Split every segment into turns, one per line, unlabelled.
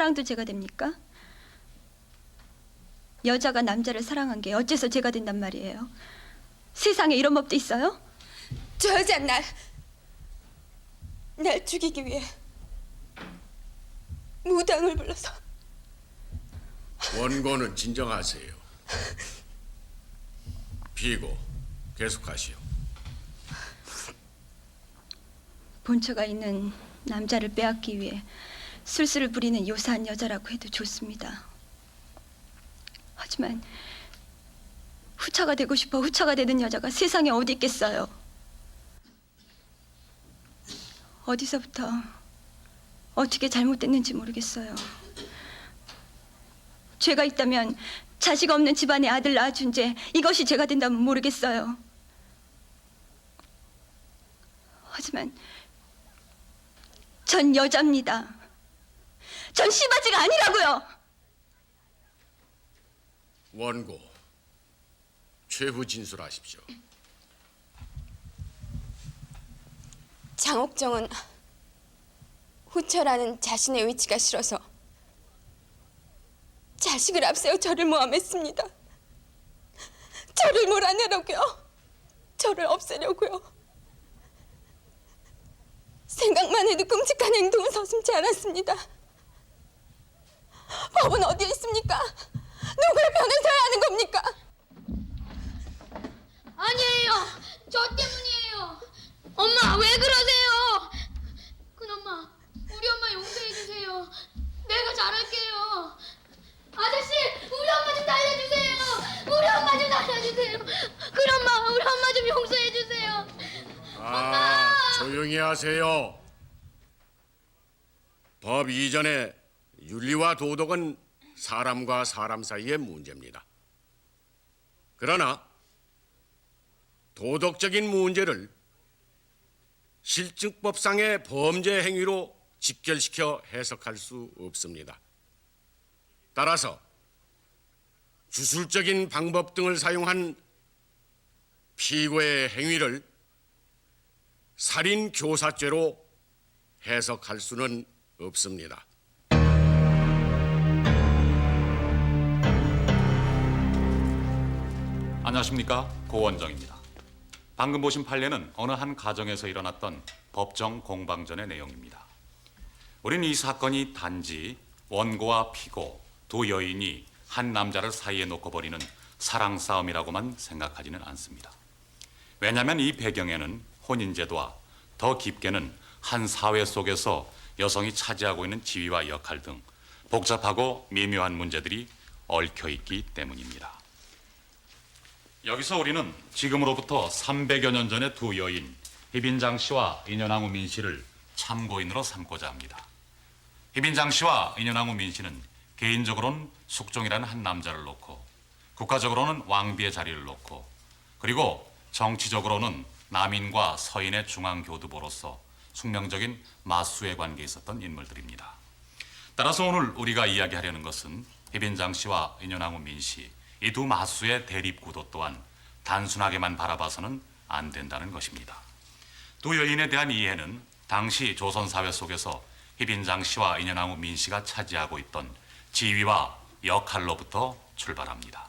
사랑도 죄가 됩니까? 여자가 남자를 사랑한 게 어째서 죄가 된단 말이에요? 세상에 이런 법도 있어요?
저 여자 날 죽이기 위해 무당을 불러서.
원고는 진정하세요. 피고 계속하시오.
본처가 있는 남자를 빼앗기 위해 술수를 부리는 요사한 여자라고 해도 좋습니다. 하지만 후처가 되고 싶어 후처가 되는 여자가 세상에 어디 있겠어요? 어디서부터 어떻게 잘못됐는지 모르겠어요. 죄가 있다면 자식 없는 집안에 아들 낳아준 죄, 이것이 죄가 된다면 모르겠어요. 하지만 전 여자입니다. 전 시바지가 아니라고요.
원고 최후 진술하십시오.
장옥정은 후처라는 자신의 위치가 싫어서 자식을 앞세워 저를 모함했습니다. 저를 몰아내려고요. 저를 없애려고요. 생각만 해도 끔찍한 행동은 서슴지 않았습니다. 법은 어디에 있습니까? 누구의 편에 서야 하는 겁니까?
아니에요. 저 때문이에요. 엄마 왜 그러세요? 큰엄마, 우리 엄마 용서해 주세요. 내가 잘할게요. 아저씨, 우리 엄마 좀 살려주세요. 우리 엄마 좀 살려주세요. 큰엄마, 우리 엄마 좀 용서해 주세요.
아, 조용히 하세요. 법 이전에 윤리와 도덕은 사람과 사람 사이의 문제입니다. 그러나 도덕적인 문제를 실증법상의 범죄 행위로 직결시켜 해석할 수 없습니다. 따라서 주술적인 방법 등을 사용한 피고의 행위를 살인 교사죄로 해석할 수는 없습니다.
안녕하십니까, 고원정입니다. 방금 보신 판례는 어느 한 가정에서 일어났던 법정 공방전의 내용입니다. 우리는 이 사건이 단지 원고와 피고 두 여인이 한 남자를 사이에 놓고 벌이는 사랑 싸움이라고만 생각하지는 않습니다. 왜냐하면 이 배경에는 혼인제도와 더 깊게는 한 사회 속에서 여성이 차지하고 있는 지위와 역할 등 복잡하고 미묘한 문제들이 얽혀 있기 때문입니다. 여기서 우리는 지금으로부터 300여 년 전의 두 여인 희빈장 씨와 인현왕후 민 씨를 참고인으로 삼고자 합니다. 희빈장 씨와 인현왕후 민 씨는 개인적으로는 숙종이라는 한 남자를 놓고, 국가적으로는 왕비의 자리를 놓고, 그리고 정치적으로는 남인과 서인의 중앙교두보로서 숙명적인 맞수의 관계에 있었던 인물들입니다. 따라서 오늘 우리가 이야기하려는 것은 희빈장 씨와 인현왕후 민 씨, 이 두 맞수의 대립구도 또한 단순하게만 바라봐서는 안 된다는 것입니다. 두 여인에 대한 이해는 당시 조선사회 속에서 희빈장 씨와 인현왕후 민 씨가 차지하고 있던 지위와 역할로부터 출발합니다.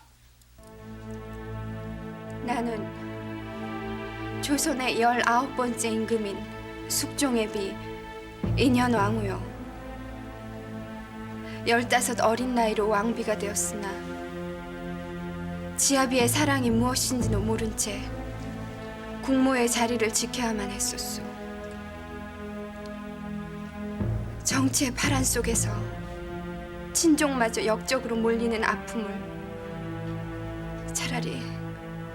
나는 조선의 19번째 임금인 숙종의 비 인현왕후요. 15 어린 나이로 왕비가 되었으나 지아비의 사랑이 무엇인지도 모른 채 국모의 자리를 지켜야만 했었소. 정치의 파란 속에서 친족마저 역적으로 몰리는 아픔을 차라리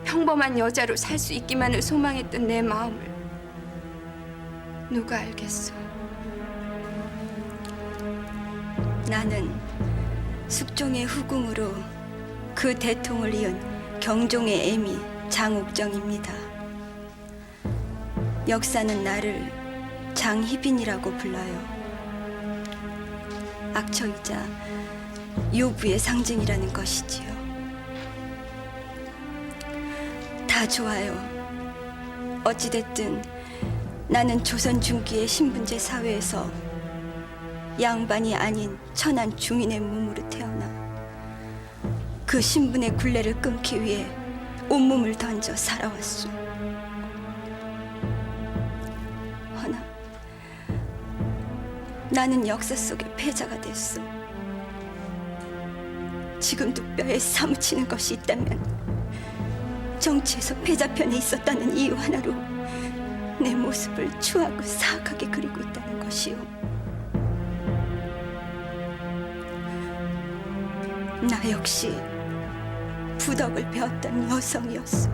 평범한 여자로 살 수 있기만을 소망했던 내 마음을 누가 알겠소?
나는 숙종의 후궁으로 그 대통을 이은 경종의 애미 장옥정입니다. 역사는 나를 장희빈이라고 불러요. 악처이자 요부의 상징이라는 것이지요. 다 좋아요. 어찌됐든 나는 조선 중기의 신분제 사회에서 양반이 아닌 천한 중인의 몸으로 태어나 그 신분의 굴레를 끊기 위해 온몸을 던져 살아왔소. 허나 나는 역사 속의 패자가 됐소. 지금도 뼈에 사무치는 것이 있다면 정치에서 패자편에 있었다는 이유 하나로 내 모습을 추하고 사악하게 그리고 있다는 것이요. 나 역시 부덕을 배웠던 여성이었소.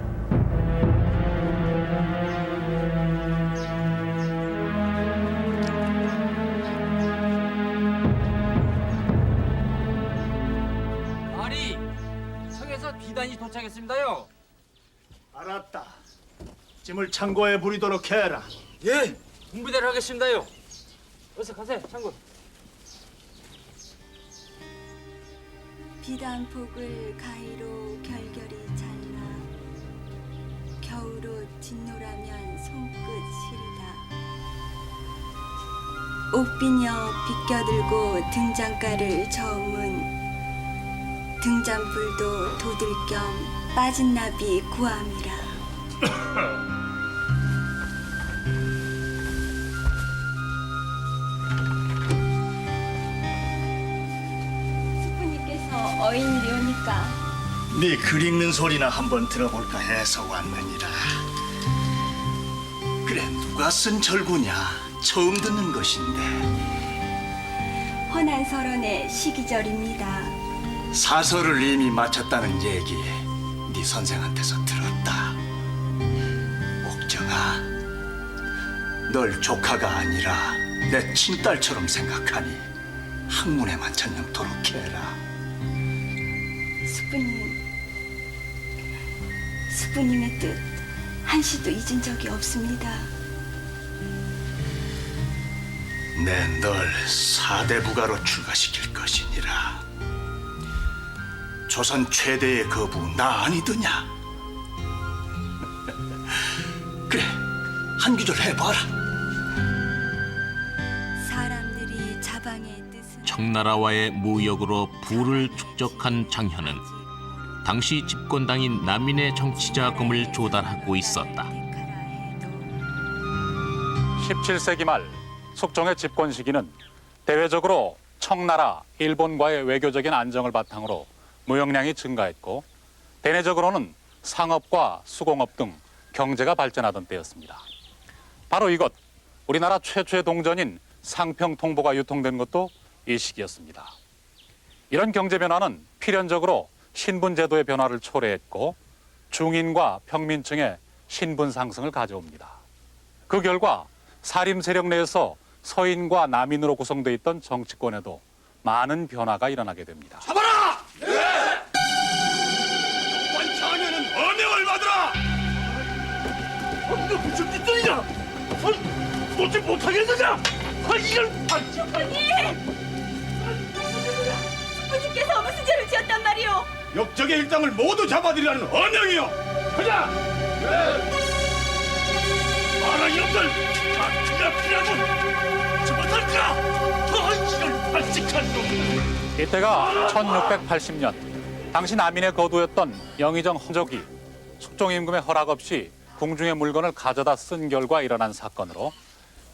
아니, 성에서 비단이 도착했습니다요.
알았다. 짐을 창고에 부리도록 해라.
예, 군부대로 하겠습니다요. 어서 가세요, 장군.
비단폭을 가위로 결결이 잘라 겨울옷 진노라면 손끝 시리다. 옷비녀 비껴들고 등장가를 저음은 등잔불도 돋을 겸 빠진 나비 구함이라. 스프님께서 어인일이 오니까
네 글 읽는 소리나 한번 들어볼까 해서 왔느니라. 그래, 누가 쓴 절구냐? 처음 듣는 것인데.
헌안설원의 시기절입니다.
사설을 이미 마쳤다는 얘기 네 선생한테서 들었다. 옥정아, 널 조카가 아니라 내 친딸처럼 생각하니 학문에만 전념토록 해라.
수부님의 뜻 한시도 잊은 적이 없습니다.
내 널 사대부가로 출가시킬 것이니라. 조선 최대의 거부 나 아니더냐? 그래, 한 구절 해봐라.
사람들이 자방의 뜻은
청나라와의 무역으로 부를 축적한 장현은 당시 집권당인 남인의 정치자금을 조달하고 있었다.
17세기 말 숙종의 집권 시기는 대외적으로 청나라, 일본과의 외교적인 안정을 바탕으로 무역량이 증가했고 대내적으로는 상업과 수공업 등 경제가 발전하던 때였습니다. 바로 이것, 우리나라 최초의 동전인 상평통보가 유통된 것도 이 시기였습니다. 이런 경제 변화는 필연적으로 신분 제도의 변화를 초래했고 중인과 평민층의 신분 상승을 가져옵니다. 그 결과 사림 세력 내에서 서인과 남인으로 구성되어 있던 정치권에도 많은 변화가 일어나게 됩니다.
잡아라! 네! 관차하면은 어명을 받으라!
너 무슨 짓들이냐? 놓지 못하겠느냐? 이걸
수부님께서 무슨 죄를 지었단 말이오?
역적의 일당을 모두 잡아들이라는 어명이요! 가자!
알아, 이놈들! 다 피라고! 저것들까! 이걸 발칙한 놈!
이때가 1680년 당시 남인의 거두였던 영의정 헌족이 숙종 임금의 허락 없이 궁중의 물건을 가져다 쓴 결과 일어난 사건으로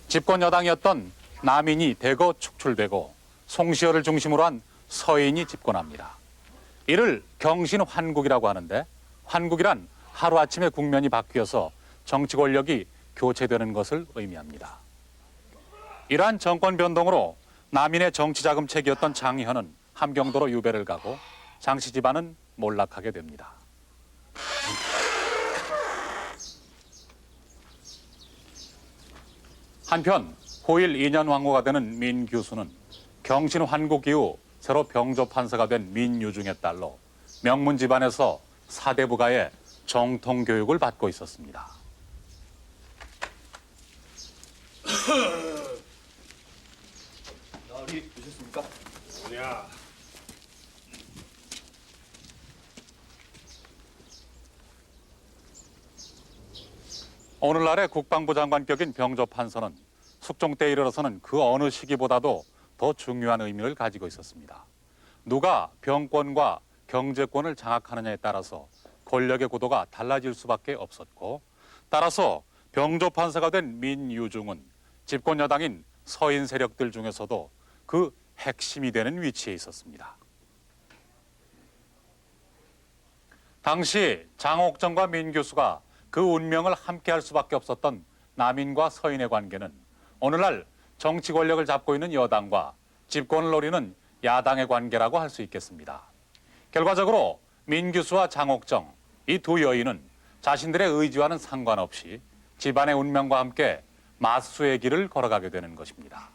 집권 여당이었던 남인이 대거 축출되고 송시열을 중심으로 한 서인이 집권합니다. 이를 경신환국이라고 하는데 환국이란 하루아침에 국면이 바뀌어서 정치 권력이 교체되는 것을 의미합니다. 이러한 정권 변동으로 남인의 정치 자금책이었던 장희현은 함경도로 유배를 가고 장씨 집안은 몰락하게 됩니다. 한편 호일 2년 왕후가 되는 민규수는 경신환국 이후 새로 병조 판사가 된 민유중의 딸로 명문 집안에서 사대부가의 정통 교육을 받고 있었습니다.
나으리 오셨습니까?
야,
오늘날의 국방부 장관격인 병조 판서는 숙종 때에 이르러서는 그 어느 시기보다도 더 중요한 의미를 가지고 있었습니다. 누가 병권과 경제권을 장악하느냐에 따라서 권력의 구도가 달라질 수밖에 없었고, 따라서 병조 판사가 된 민유중은 집권 여당인 서인 세력들 중에서도 그 핵심이 되는 위치에 있었습니다. 당시 장옥정과 민규수가 그 운명을 함께할 수밖에 없었던 남인과 서인의 관계는 오늘날 정치 권력을 잡고 있는 여당과 집권을 노리는 야당의 관계라고 할 수 있겠습니다. 결과적으로 민규수와 장옥정, 이 두 여인은 자신들의 의지와는 상관없이 집안의 운명과 함께 맞수의 길을 걸어가게 되는 것입니다.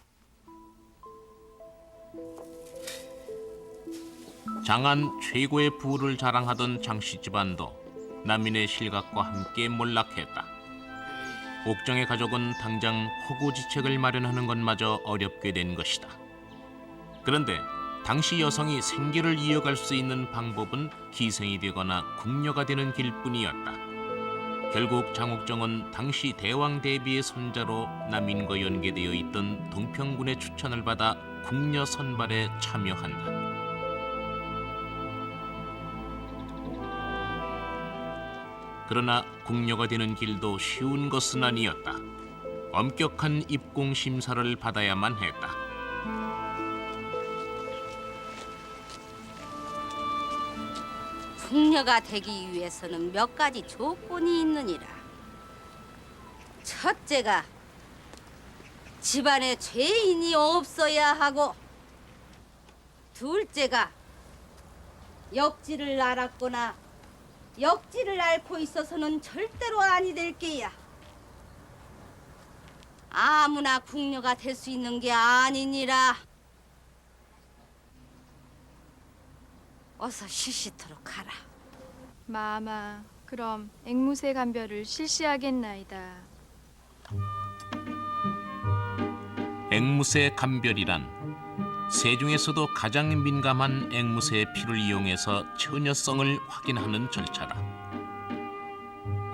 장안 최고의 부를 자랑하던 장씨 집안도 남인의 실각과 함께 몰락했다. 옥정의 가족은 당장 호구지책을 마련하는 것마저 어렵게 된 것이다. 그런데 당시 여성이 생계를 이어갈 수 있는 방법은 기생이 되거나 궁녀가 되는 길뿐이었다. 결국 장옥정은 당시 대왕 대비의 손자로 남인과 연계되어 있던 동평군의 추천을 받아 궁녀 선발에 참여한다. 그러나 궁녀가 되는 길도 쉬운 것은 아니었다. 엄격한 입공 심사를 받아야만 했다.
궁녀가 되기 위해서는 몇 가지 조건이 있느니라. 첫째가 집안에 죄인이 없어야 하고, 둘째가 역지를 알았거나 역지를 앓고 있어서는 절대로 아니 될 게야. 아무나 궁녀가 될 수 있는 게 아니니라. 어서 쉬시도록 하라.
마마, 그럼 앵무새 감별을 실시하겠나이다.
앵무새 감별이란 새 중에서도 가장 민감한 앵무새의 피를 이용해서 처녀성을 확인하는 절차다.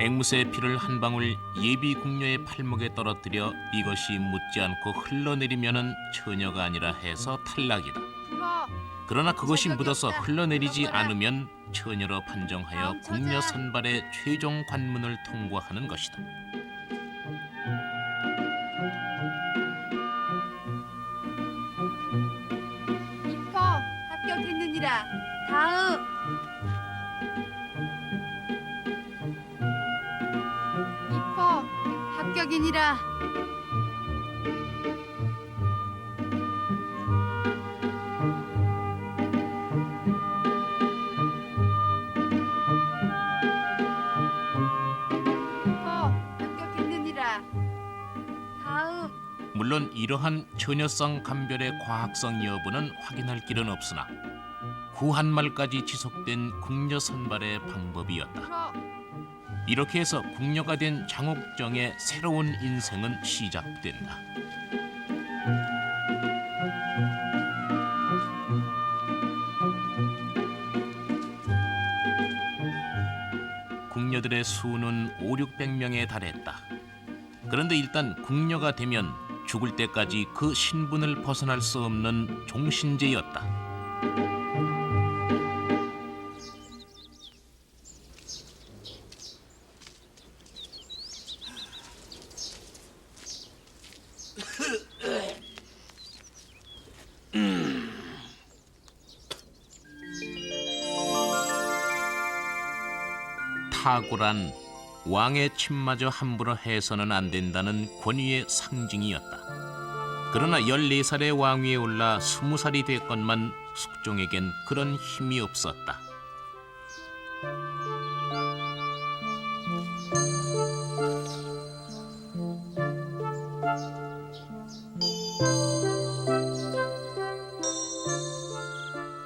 앵무새의 피를 한 방울 예비 궁녀의 팔목에 떨어뜨려 이것이 묻지 않고 흘러내리면은 처녀가 아니라 해서 탈락이다. 그러나 그것이 묻어서 흘러내리지 않으면 처녀로 판정하여 궁녀 선발의 최종 관문을 통과하는 것이다.
입헌 합격했느니라. 다음.
입헌 합격이니라.
물론 이러한 처녀성 감별의 과학성 여부는 확인할 길은 없으나 구한말까지 지속된 궁녀 선발의 방법이었다. 이렇게 해서 궁녀가 된 장옥정의 새로운 인생은 시작된다. 궁녀들의 수는 500~600명에 달했다. 그런데 일단 궁녀가 되면 죽을 때까지 그 신분을 벗어날 수 없는 종신제였다. 사고란 왕의 침마저 함부로 해서는 안 된다는 권위의 상징이었다. 그러나 14살의 왕위에 올라 20살이 됐건만 숙종에겐 그런 힘이 없었다.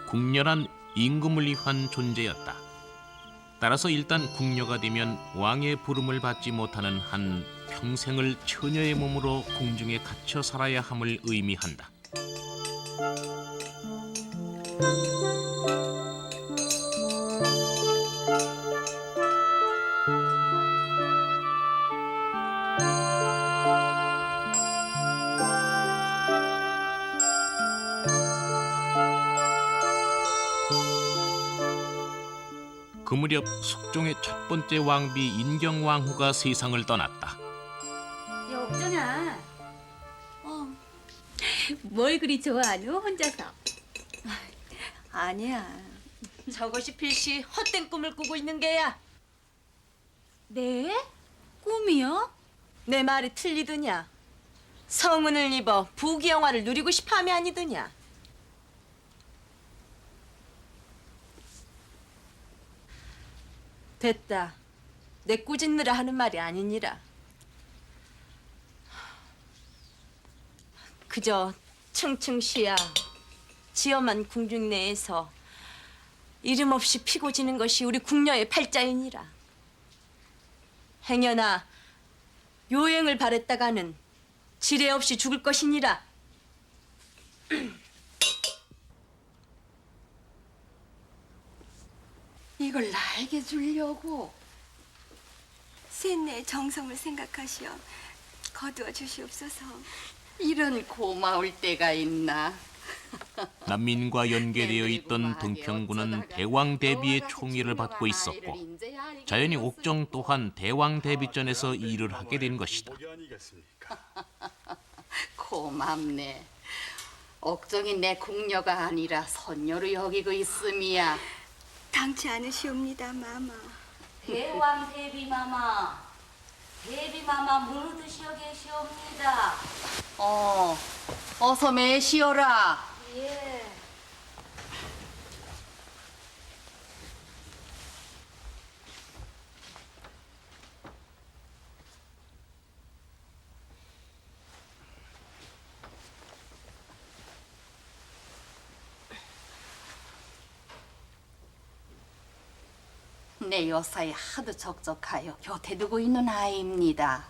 궁녀란 임금을 위한 존재였다. 따라서 일단 궁녀가 되면 왕의 부름을 받지 못하는 한 평생을 처녀의 몸으로 궁중에 갇혀 살아야 함을 의미한다. 그 무렵 숙종의 첫 번째 왕비 인경왕후가 세상을 떠났다.
야, 옥정아. 뭘 그리 좋아하노, 혼자서?
아니야.
저것이 필시 헛된 꿈을 꾸고 있는 게야.
네? 꿈이요?
내 말이 틀리더냐? 성운을 입어 부귀영화를 누리고 싶어함이 아니더냐? 됐다. 내 꾸짖느라 하는 말이 아니니라. 그저 층층 쉬야 지엄한 궁중 내에서 이름 없이 피고 지는 것이 우리 궁녀의 팔자이니라. 행여나 요행을 바랬다가는 지례 없이 죽을 것이니라.
이걸 나에게 주려고. 셋내의 정성을 생각하시어 거두어 주시옵소서.
이런 고마울 때가 있나?
난민과 연계되어 있던 등평군은 대왕 대비의 총애를 받고 있었고 자연히 옥정 또한 대왕 대비전에서 일을 하게 된 것이다.
고맙네. 옥정이 내 궁녀가 아니라 손녀로 여기고 있음이야.
당치 않으시옵니다, 마마.
대왕 대비마마. 대비마마 문을 드시어 계시옵니다.
어서 매시오라.
예.
내 요사이 하도 적적하여 곁에 두고 있는 아이입니다.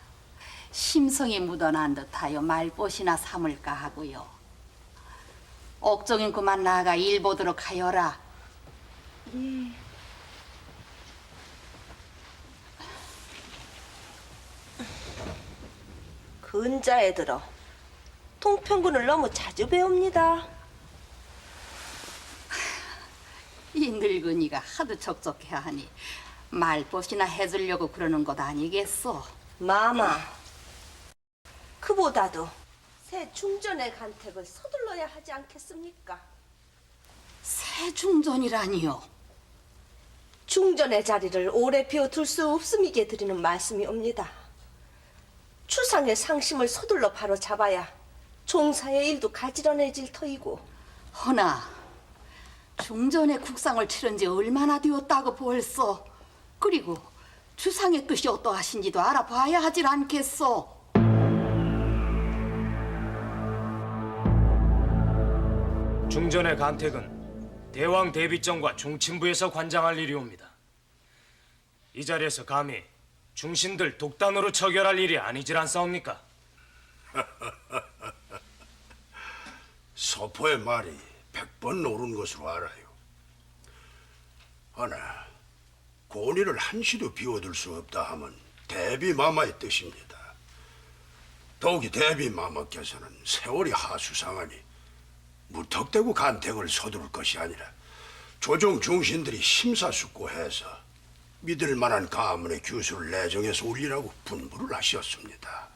심성이 묻어난 듯하여 말벗이나 삼을까 하고요. 옥정인 그만 나가 일 보도록 하여라.
예.
근자에 들어 통평군을 너무 자주 배웁니다.
이 늙은이가 하도 적적해하니 말벗이나 해주려고 그러는 것 아니겠소?
마마, 그보다도 새 중전의 간택을 서둘러야 하지 않겠습니까?
세중전이라니요?
중전의 자리를 오래 비워둘 수 없음이게 드리는 말씀이 옵니다. 추상의 상심을 서둘러 바로 잡아야 종사의 일도 가지런해질 터이고.
허나 중전의 국상을 치른 지 얼마나 되었다고 벌써. 그리고 주상의 뜻이 어떠하신지도 알아봐야 하질 않겠소?
중전의 간택은 대왕 대비정과 중친부에서 관장할 일이옵니다. 이 자리에서 감히 중신들 독단으로 처결할 일이 아니질 않사옵니까?
서포의 말이 100번 옳은 것으로 알아요. 허나 권위를 한시도 비워둘 수 없다 함은 대비마마의 뜻입니다. 더욱이 대비마마께서는 세월이 하수상하니 무턱대고 간택을 서두를 것이 아니라 조정 중신들이 심사숙고해서 믿을 만한 가문의 규수를 내정해서 올리라고 분부를 하셨습니다.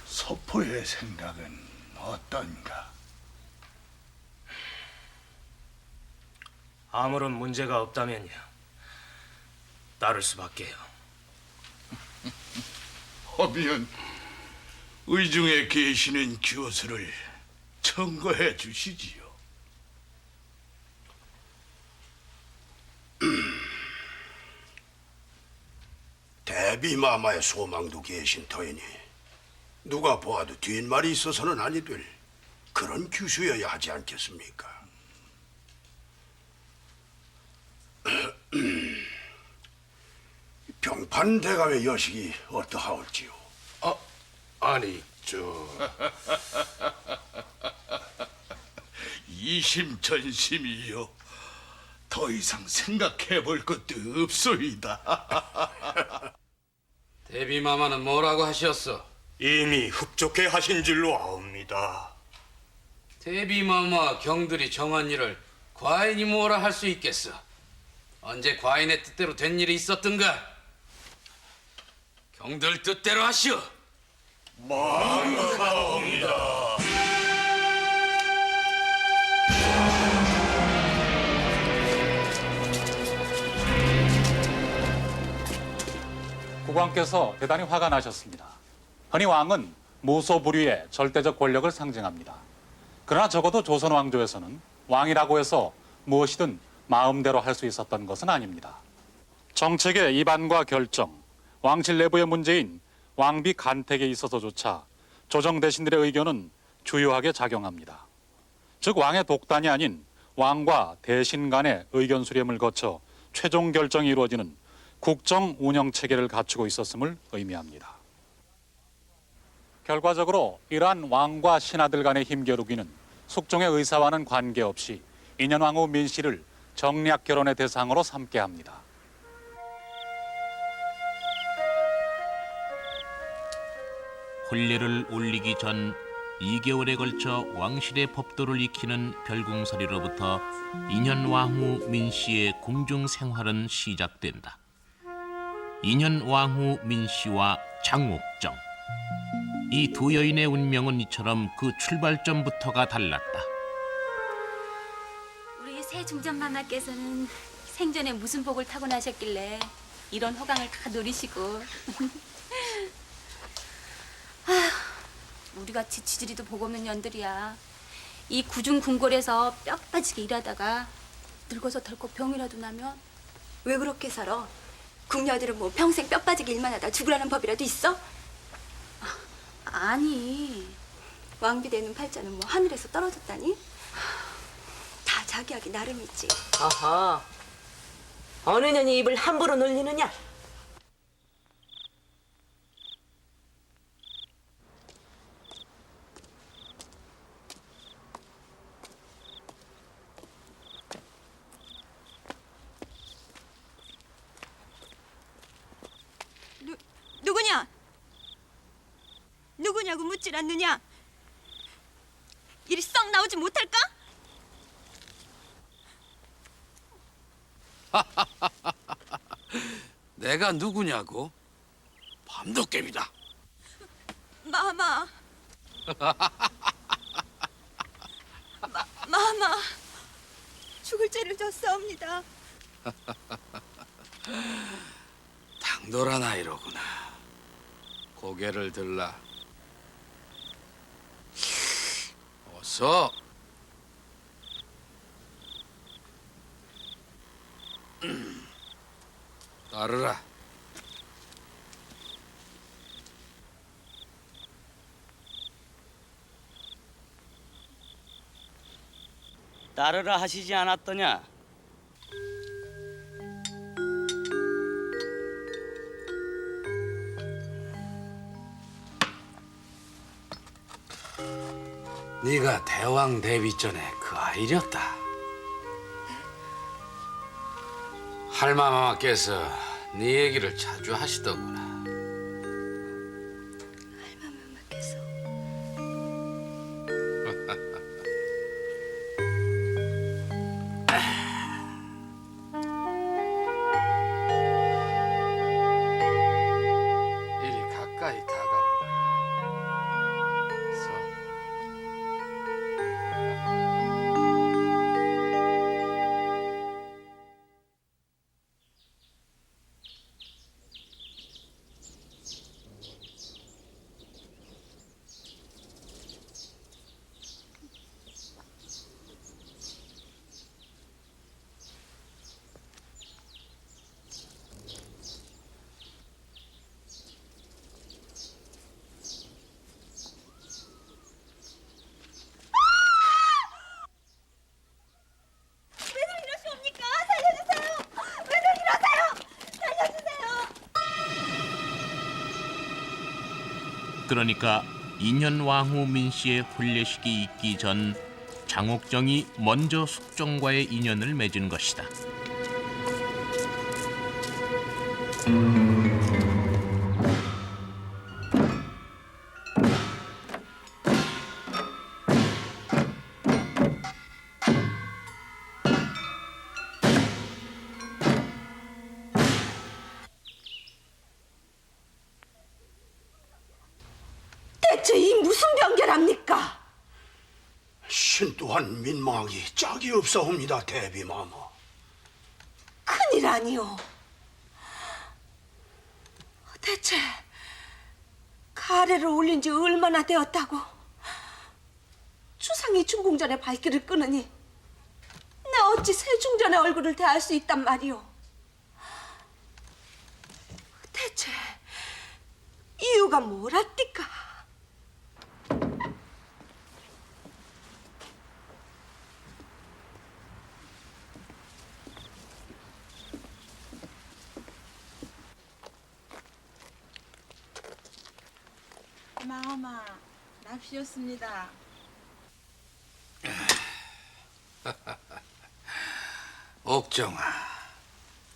서포의 생각은 어떤가?
아무런 문제가 없다면요. 따를 수밖에요.
하면 의중에 계시는 교수를 청구해 주시지요.
대비마마의 소망도 계신 터이니 누가 보아도 뒷말이 있어서는 아니 될 그런 규수여야 하지 않겠습니까? 병판 대감의 여식이 어떠하올지요?
아니 이심전심이요. 더 이상 생각해 볼 것도 없소이다.
대비마마는 뭐라고 하셨어?
이미 흡족해 하신 줄로 아옵니다.
대비마마 경들이 정한 일을 과인이 뭐라 할 수 있겠어? 언제 과인의 뜻대로 된 일이 있었던가? 경들 뜻대로 하시오.
마음하옵니다.
국왕께서 대단히 화가 나셨습니다. 흔히 왕은 무소불위의 절대적 권력을 상징합니다. 그러나 적어도 조선 왕조에서는 왕이라고 해서 무엇이든 마음대로 할 수 있었던 것은 아닙니다. 정책의 입안과 결정, 왕실 내부의 문제인 왕비 간택에 있어서조차 조정 대신들의 의견은 주요하게 작용합니다. 즉 왕의 독단이 아닌 왕과 대신 간의 의견 수렴을 거쳐 최종 결정이 이루어지는 국정 운영 체계를 갖추고 있었음을 의미합니다. 결과적으로 이러한 왕과 신하들 간의 힘겨루기는 숙종의 의사와는 관계없이 인현왕후 민씨를 정략 결혼의 대상으로 삼게 합니다.
혼례를 올리기 전 2개월에 걸쳐 왕실의 법도를 익히는 별궁서리로부터 인현왕후 민씨의 궁중 생활은 시작된다. 인현왕후 민씨와 장옥정, 이 두 여인의 운명은 이처럼 그 출발점부터가 달랐다.
우리 새 중전마마께서는 생전에 무슨 복을 타고나셨길래 이런 호강을 다 누리시고 우리같이 지지리도 복 없는 년들이야. 이 구중 궁궐에서 뼈 빠지게 일하다가 늙어서 덜컥 병이라도 나면
왜 그렇게 살아? 궁녀들은 뭐 평생 뼈 빠지게 일만 하다 죽으라는 법이라도 있어?
아니,
왕비 되는 팔자는 뭐 하늘에서 떨어졌다니? 다 자기하기 나름이지.
어허, 어느 년이 입을 함부로 놀리느냐?
누구냐? 누구냐고 묻질 않느냐? 이리 썩 나오지 못할까?
내가 누구냐고? 밤도깨비다.
마마. 마마. 죽을 죄를 졌사옵니다.
당돌한 아이로구나. 고개를 들라. 어서. 따르라.
따르라 하시지 않았더냐?
네가 대왕 데뷔 전에 그 아이렸다. 할마마마께서 네 얘기를 자주 하시더구나.
할마마마께서
이리 가까이 다가온다. 서.
그러니까 인현왕후 민씨의 혼례식이 있기 전 장옥정이 먼저 숙종과의 인연을 맺은 것이다.
대체 이 무슨 병결합니까?
신 또한 민망하기 짝이 없사옵니다, 대비마마.
큰일 아니오. 대체 가래를 올린 지 얼마나 되었다고? 주상이 중궁전의 발길을 끄느니 내 어찌 세중전의 얼굴을 대할 수 있단 말이오? 대체 이유가 뭐랍니까?
마마, 납시였습니다.
옥정아,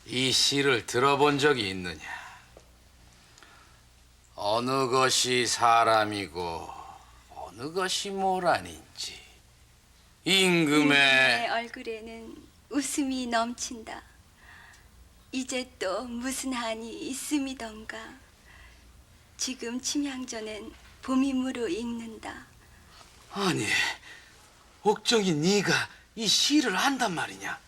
이 시를 들어본 적이 있느냐? 어느 것이 사람이고 어느 것이 모란인지 임금의
얼굴에는 웃음이 넘친다. 이제 또 무슨 한이 있음이던가. 지금 침향전엔 봄이 무르익는다.
아니, 옥정이 네가 이 시를 안단 말이냐?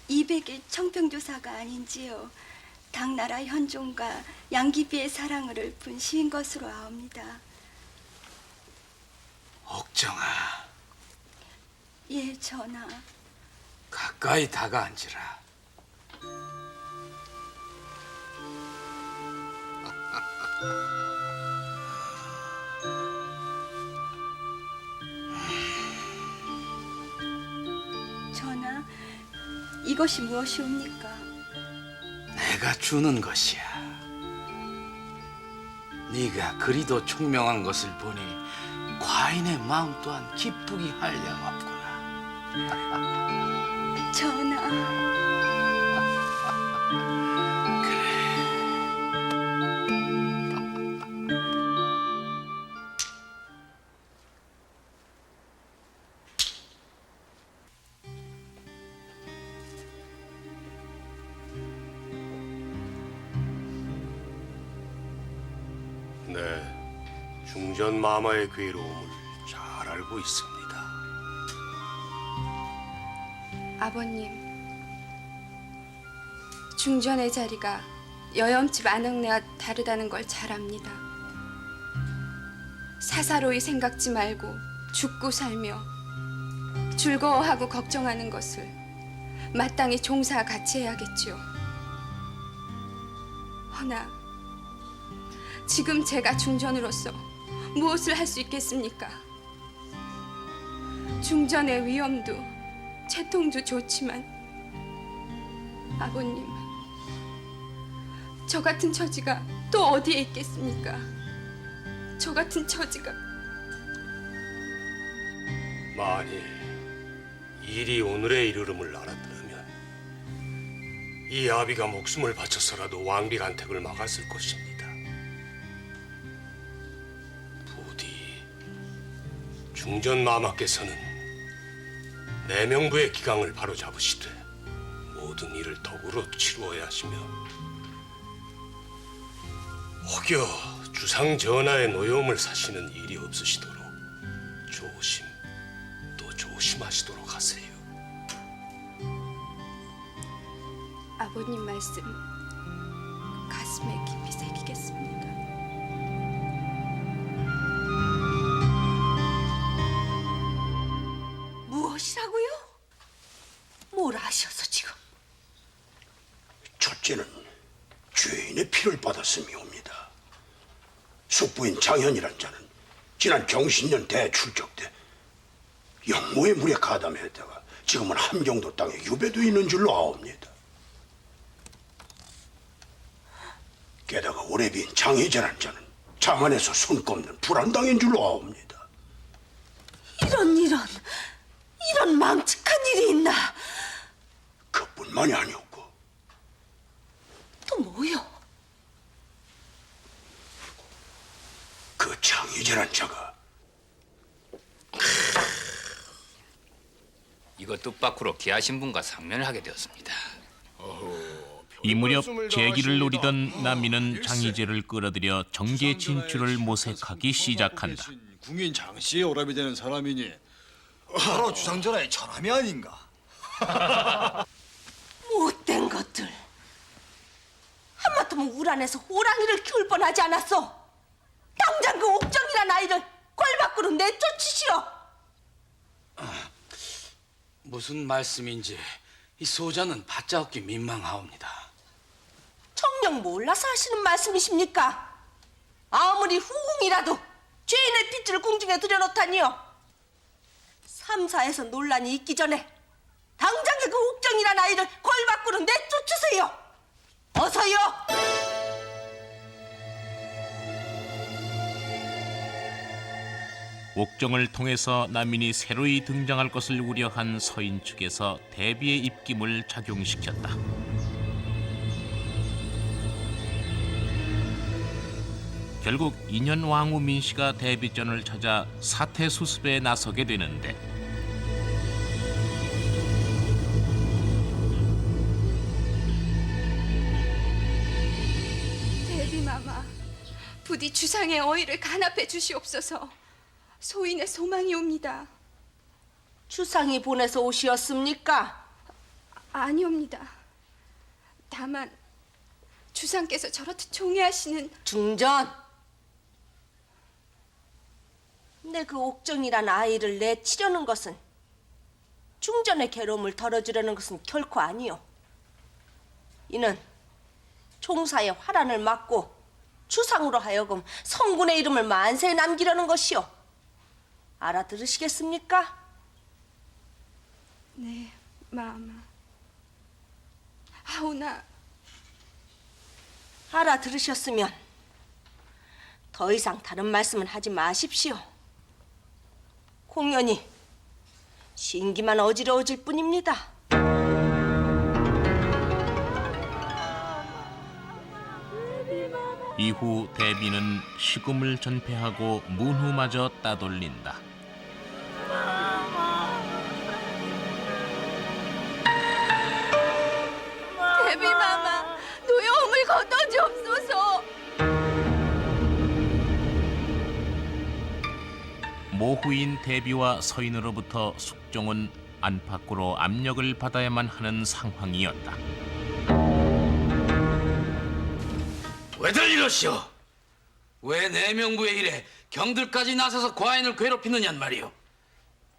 200일 청평조사가 아닌지요. 당나라 현종과 양귀비의 사랑을 읊은 시인 것으로 아옵니다.
옥정아,
예, 전하.
가까이 다가앉으라.
전하, 이것이 무엇이옵니까?
내가 주는 것이야. 네가 그리도 총명한 것을 보니 과인의 마음 또한 기쁘기 한량없구나.
전하.
네, 중전 마마의 괴로움을 잘 알고 있습니다.
아버님, 중전의 자리가 여염집 안흥내와 다르다는 걸 잘 압니다. 사사로이 생각지 말고 죽고 살며 즐거워하고 걱정하는 것을 마땅히 종사와 같이 해야겠지요. 허나 지금 제가 중전으로서 무엇을 할 수 있겠습니까? 중전의 위엄도 채통도 좋지만 아버님, 저 같은 처지가 또 어디에 있겠습니까? 저 같은 처지가.
만일 일이 오늘에 이르름을 알았더라면 이 아비가 목숨을 바쳐서라도 왕비 간택을 막았을 것입니다. 부디 중전 마마께서는 내명부의 기강을 바로잡으시되 모든 일을 덕으로 치루어야 하시며 혹여 주상 전하의 노여움을 사시는 일이 없으시도록 조심 또 조심하시도록 하세요.
아버님 말씀 가슴에 깊이 새기겠습니다.
무엇이라고요? 뭘 아셔서 지금?
첫째는 죄인의 피를 받았음이옵니다. 숙부인 장현이란 자는 지난 경신년 대출적 때 영모의 물에 가담했다가 지금은 함경도 땅에 유배돼 있는 줄로 아옵니다. 게다가 오래비인 장희재란 자는 장안에서 손꼽는 불안당인 줄로 아옵니다.
이런 망측한 일이 있나?
그뿐만이 아니었고
또 뭐요?
그 장희재란 자가
이거 뜻밖으로 기아신분과 상면을 하게 되었습니다.
이 무렵 재기를 노리던 남인은 장희재를 끌어들여 정계 진출을 모색하기 시작한다.
궁인 장씨의 오랍이 되는 사람이니 바로 주상전하의 처남이 아닌가?
못된 것들. 하마터면 우란에서 호랑이를 키울 뻔하지 않았어? 당장 그 옥정이란 아이를 꼴 밖으로 내쫓으시오.
무슨 말씀인지 이 소자는 받자 얻기 민망하옵니다.
정녕 몰라서 하시는 말씀이십니까? 아무리 후궁이라도 죄인의 핏줄을 궁중에 들여놓다니요. 삼사에서 논란이 있기 전에 당장에 그 옥정이란 아이를 꼴 밖으로 내쫓으세요. 어서요.
옥정을 통해서 남인이 새로이 등장할 것을 우려한 서인 측에서 대비의 입김을 작용시켰다. 결국 인현 왕후 민씨가 대비전을 찾아 사태 수습에 나서게 되는데
대비마마, 부디 주상의 어의를 간합해 주시옵소서. 소인의 소망이옵니다.
주상이 보내서 오시었습니까?
아니옵니다. 다만 주상께서 저렇듯 종애하시는
중전. 내 그 옥정이란 아이를 내치려는 것은 중전의 괴로움을 덜어주려는 것은 결코 아니요. 이는 총사의 화란을 막고 주상으로 하여금 성군의 이름을 만세에 남기려는 것이요. 알아들으시겠습니까?
네, 마마. 하오나
알아들으셨으면 더 이상 다른 말씀은 하지 마십시오. 공연히 신기만 어지러워질 뿐입니다.
이후 대비는 식음을 전폐하고 문후마저 따돌린다.
대비마마, 노여움을 거둬주옵소서.
모후인 대비와 서인으로부터 숙종은 안팎으로 압력을 받아야만 하는 상황이었다.
왜들 이러시오? 왜 내명부의 일에 경들까지 나서서 과인을 괴롭히느냔 말이오.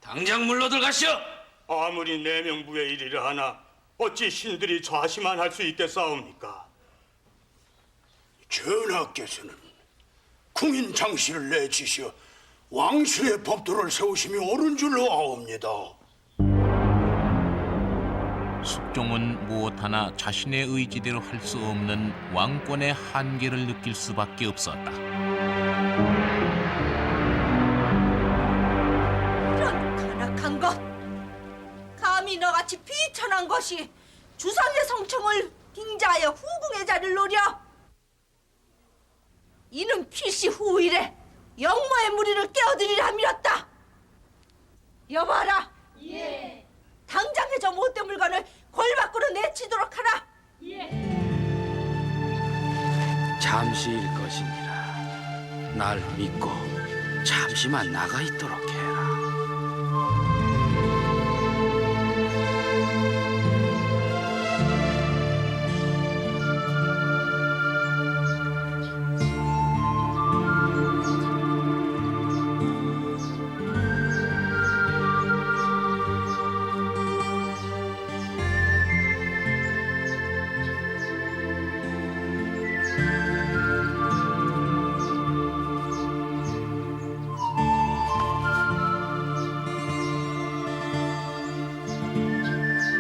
당장 물러들 가시오.
아무리 내명부의 일이라 하나 어찌 신들이 좌시만 할 수 있겠사옵니까?
전하께서는 궁인 장씨를 내치시어 왕실의 법도를 세우심이 옳은 줄로 아옵니다.
숙종은 무엇 하나 자신의 의지대로 할 수 없는 왕권의 한계를 느낄 수밖에 없었다.
이런 간악한 것! 감히 너같이 비천한 것이 주상의 성청을 빙자하여 후궁의 자리를 노려! 이는 필시 후일에 영모의 무리를 깨어들이려 함이었다! 여봐라! 예. 당장에 저 못된 물건을 골 밖으로 내치도록 하라! 예.
잠시일 것이니라. 날 믿고 잠시만 나가 있도록 해라.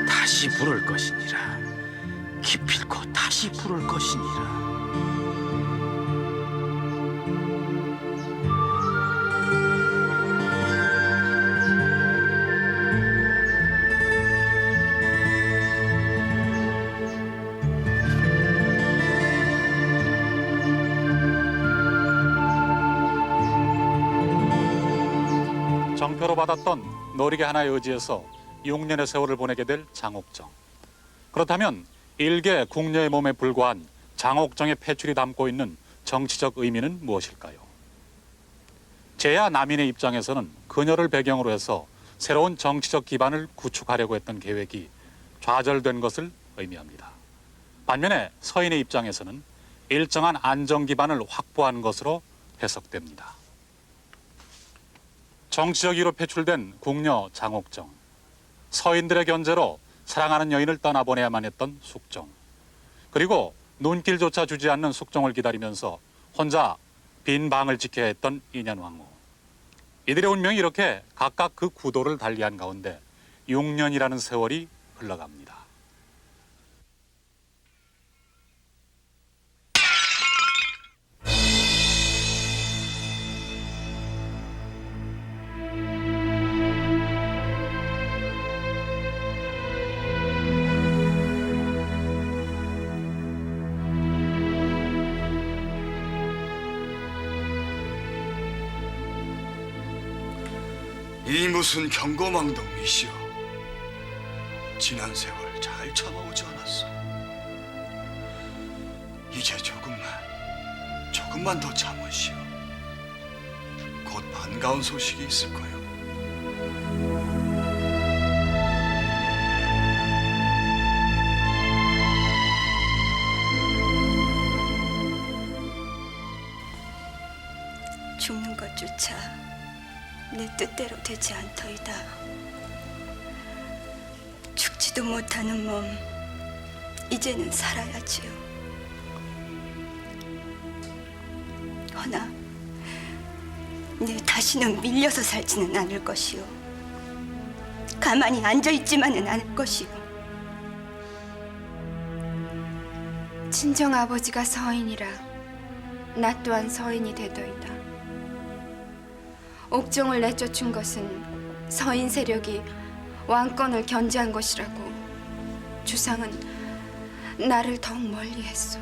다시 부를 것이니라. 기필코 다시 부를 것이니라.
과거로 받았던 노리개 하나의 의지에서 6년의 세월을 보내게 될 장옥정. 그렇다면 일개 궁녀의 몸에 불과한 장옥정의 폐출이 담고 있는 정치적 의미는 무엇일까요? 제야 남인의 입장에서는 그녀를 배경으로 해서 새로운 정치적 기반을 구축하려고 했던 계획이 좌절된 것을 의미합니다. 반면에 서인의 입장에서는 일정한 안정 기반을 확보한 것으로 해석됩니다. 정치적 이유로 배출된 궁녀 장옥정, 서인들의 견제로 사랑하는 여인을 떠나보내야만 했던 숙종, 그리고 눈길조차 주지 않는 숙종을 기다리면서 혼자 빈 방을 지켜야 했던 인현왕후. 이들의 운명이 이렇게 각각 그 구도를 달리한 가운데 6년이라는 세월이 흘러갑니다.
이 무슨 경거망동이시여. 지난 세월 잘 참아오지 않았어. 이제 조금만 더 참으시오. 곧 반가운 소식이 있을 거요.
죽는 것조차 내 뜻대로 되지 않더이다. 죽지도 못하는 몸, 이제는 살아야지요. 허나 내 다시는 밀려서 살지는 않을 것이요. 가만히 앉아있지만은 않을 것이요.
친정 아버지가 서인이라 나 또한 서인이 되더이다. 옥정을 내쫓은 것은 서인 세력이 왕권을 견제한 것이라고 주상은 나를 더욱 멀리했소.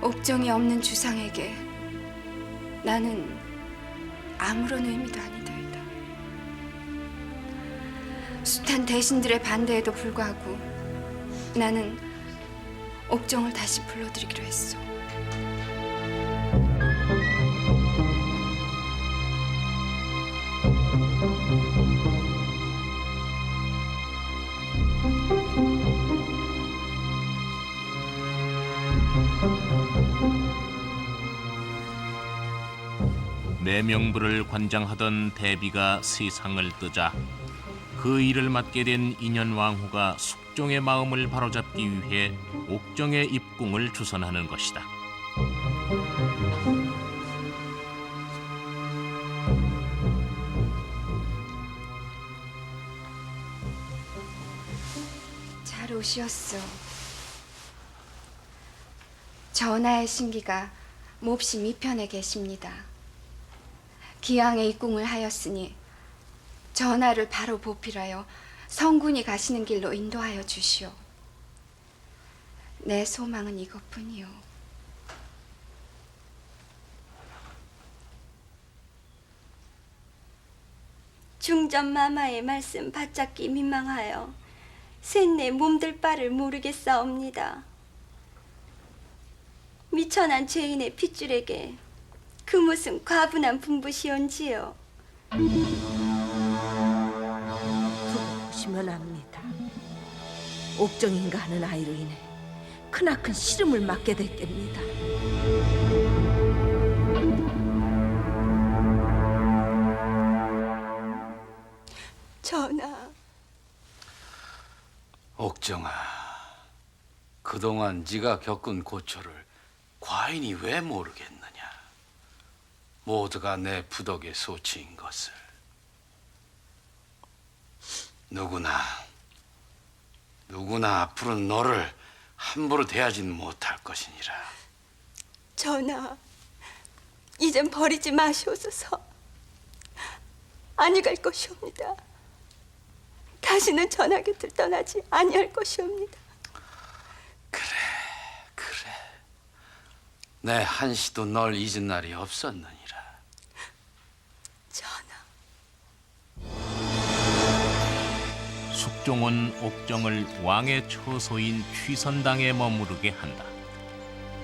옥정이 없는 주상에게 나는 아무런 의미도 아니더이다. 숱한 대신들의 반대에도 불구하고 나는 옥정을 다시 불러들이기로 했소.
내명부를 관장하던 대비가 세상을 뜨자 그 일을 맡게 된 인현왕후가 숙종의 마음을 바로잡기 위해 옥정의 입궁을 주선하는 것이다.
잘 오시었소. 전하의 신기가 몹시 미편에 계십니다. 기왕에 입궁을 하였으니 전하를 바로 보필하여 성군이 가시는 길로 인도하여 주시오. 내 소망은 이것뿐이오.
중전 마마의 말씀 받잡기 민망하여 셋내 몸들 바를 모르겠사옵니다. 미천한 죄인의 핏줄에게 그 무슨 과분한 분부시온지요.
두고 보시면 압니다. 옥정인가 하는 아이로 인해 크나큰 시름을 맞게 됐겠습니다.
전하.
옥정아, 그동안 네가 겪은 고초를 과인이 왜 모르겠느냐? 모두가 내 부덕의 소치인 것을. 누구나 앞으로는 너를 함부로 대하지는 못할 것이니라.
전하, 이젠 버리지 마시옵소서. 아니 갈 것이옵니다. 다시는 전하 곁을 떠나지 아니할 것이옵니다.
그래. 내 한시도 널 잊은 날이 없었느니라.
숙종은 옥정을 왕의 처소인 취선당에 머무르게 한다.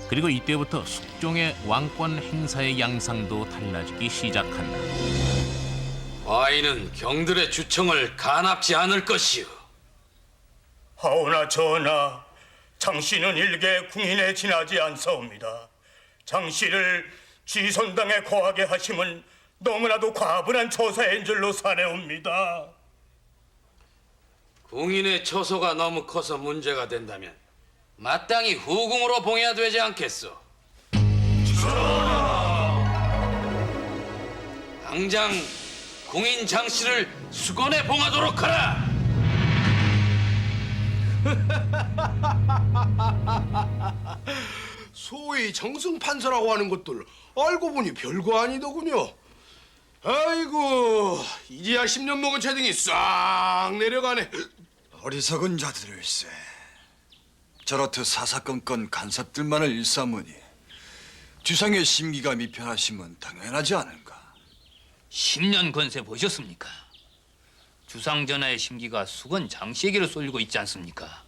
그리고 이때부터 숙종의 왕권 행사의 양상도 달라지기 시작한다.
과인은 경들의 주청을 간합지 않을 것이오.
하오나 전하, 장씨는 일개 궁인에 지나지 않사옵니다. 장씨를 취선당에 거하게 하심은 너무나도 과분한 처사인 줄로 사내옵니다.
궁인의 처소가 너무 커서 문제가 된다면 마땅히 후궁으로 봉해야 되지 않겠소? 당장 궁인 장씨를 수건에 봉하도록 하라!
소위 정승판서라고 하는 것들 알고 보니 별거 아니더군요. 아이고, 이제야 10년 먹은 채등이 싹 내려가네.
어리석은 자들일세. 저렇듯 사사건건 간섭들만을 일삼으니 주상의 심기가 미편하심은 당연하지 않은가.
10년 건세 보셨습니까? 주상전하의 심기가 수건 장씨에게로 쏠리고 있지 않습니까?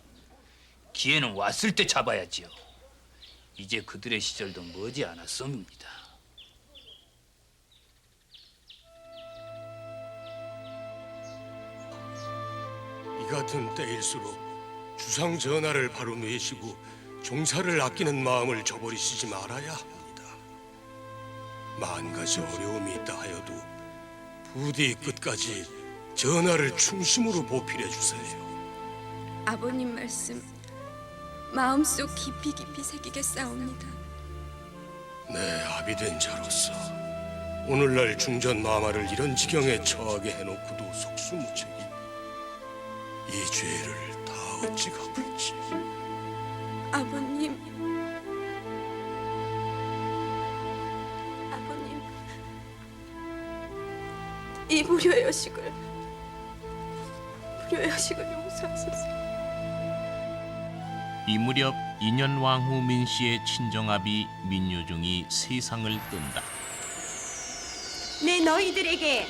기회는 왔을 때 잡아야지요. 이제 그들의 시절도 머지 않았습니다.
이 같은 때일수록 주상 전하를 바로 내시고 종사를 아끼는 마음을 저버리시지 말아야 합니다. 만 가지 어려움이 있다 하여도 부디 끝까지 전하를 중심으로 보필해 주세요.
아버님 말씀 마음속 깊이 새기겠사옵니다.
내 아비된 자로서 오늘날 중전 마마를 이런 지경에 처하게 해놓고도 속수무책이 이 죄를 다 어찌 갚을지.
아버님, 이 무료여식을 용서하소서.
이 무렵 인현왕후 민씨의 친정아비 민요중이 세상을 뜬다.
내 너희들에게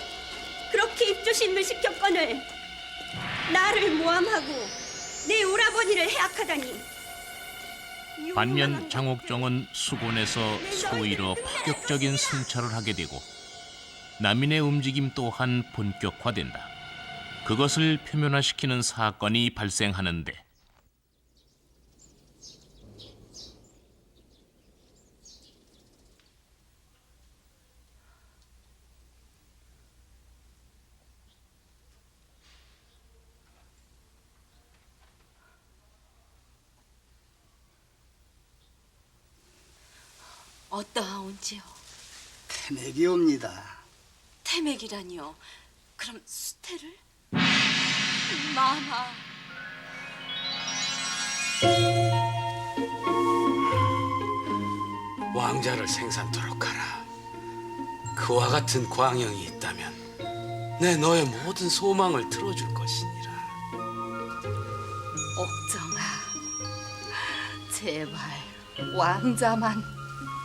그렇게 입조신문 시켰거늘 나를 모함하고 내 오라버니를 해악하다니.
반면 장옥정은 수곤에서 소위로 파격적인 승차를 하게 되고 남인의 움직임 또한 본격화된다. 그것을 표면화시키는 사건이 발생하는데
어떠하온지요?
태맥이 옵니다.
태맥이라니요? 그럼 수태를? 마마.
왕자를 생산토록 하라. 그와 같은 광영이 있다면 내 너의 모든 소망을 들어줄 것이니라.
옥정아, 제발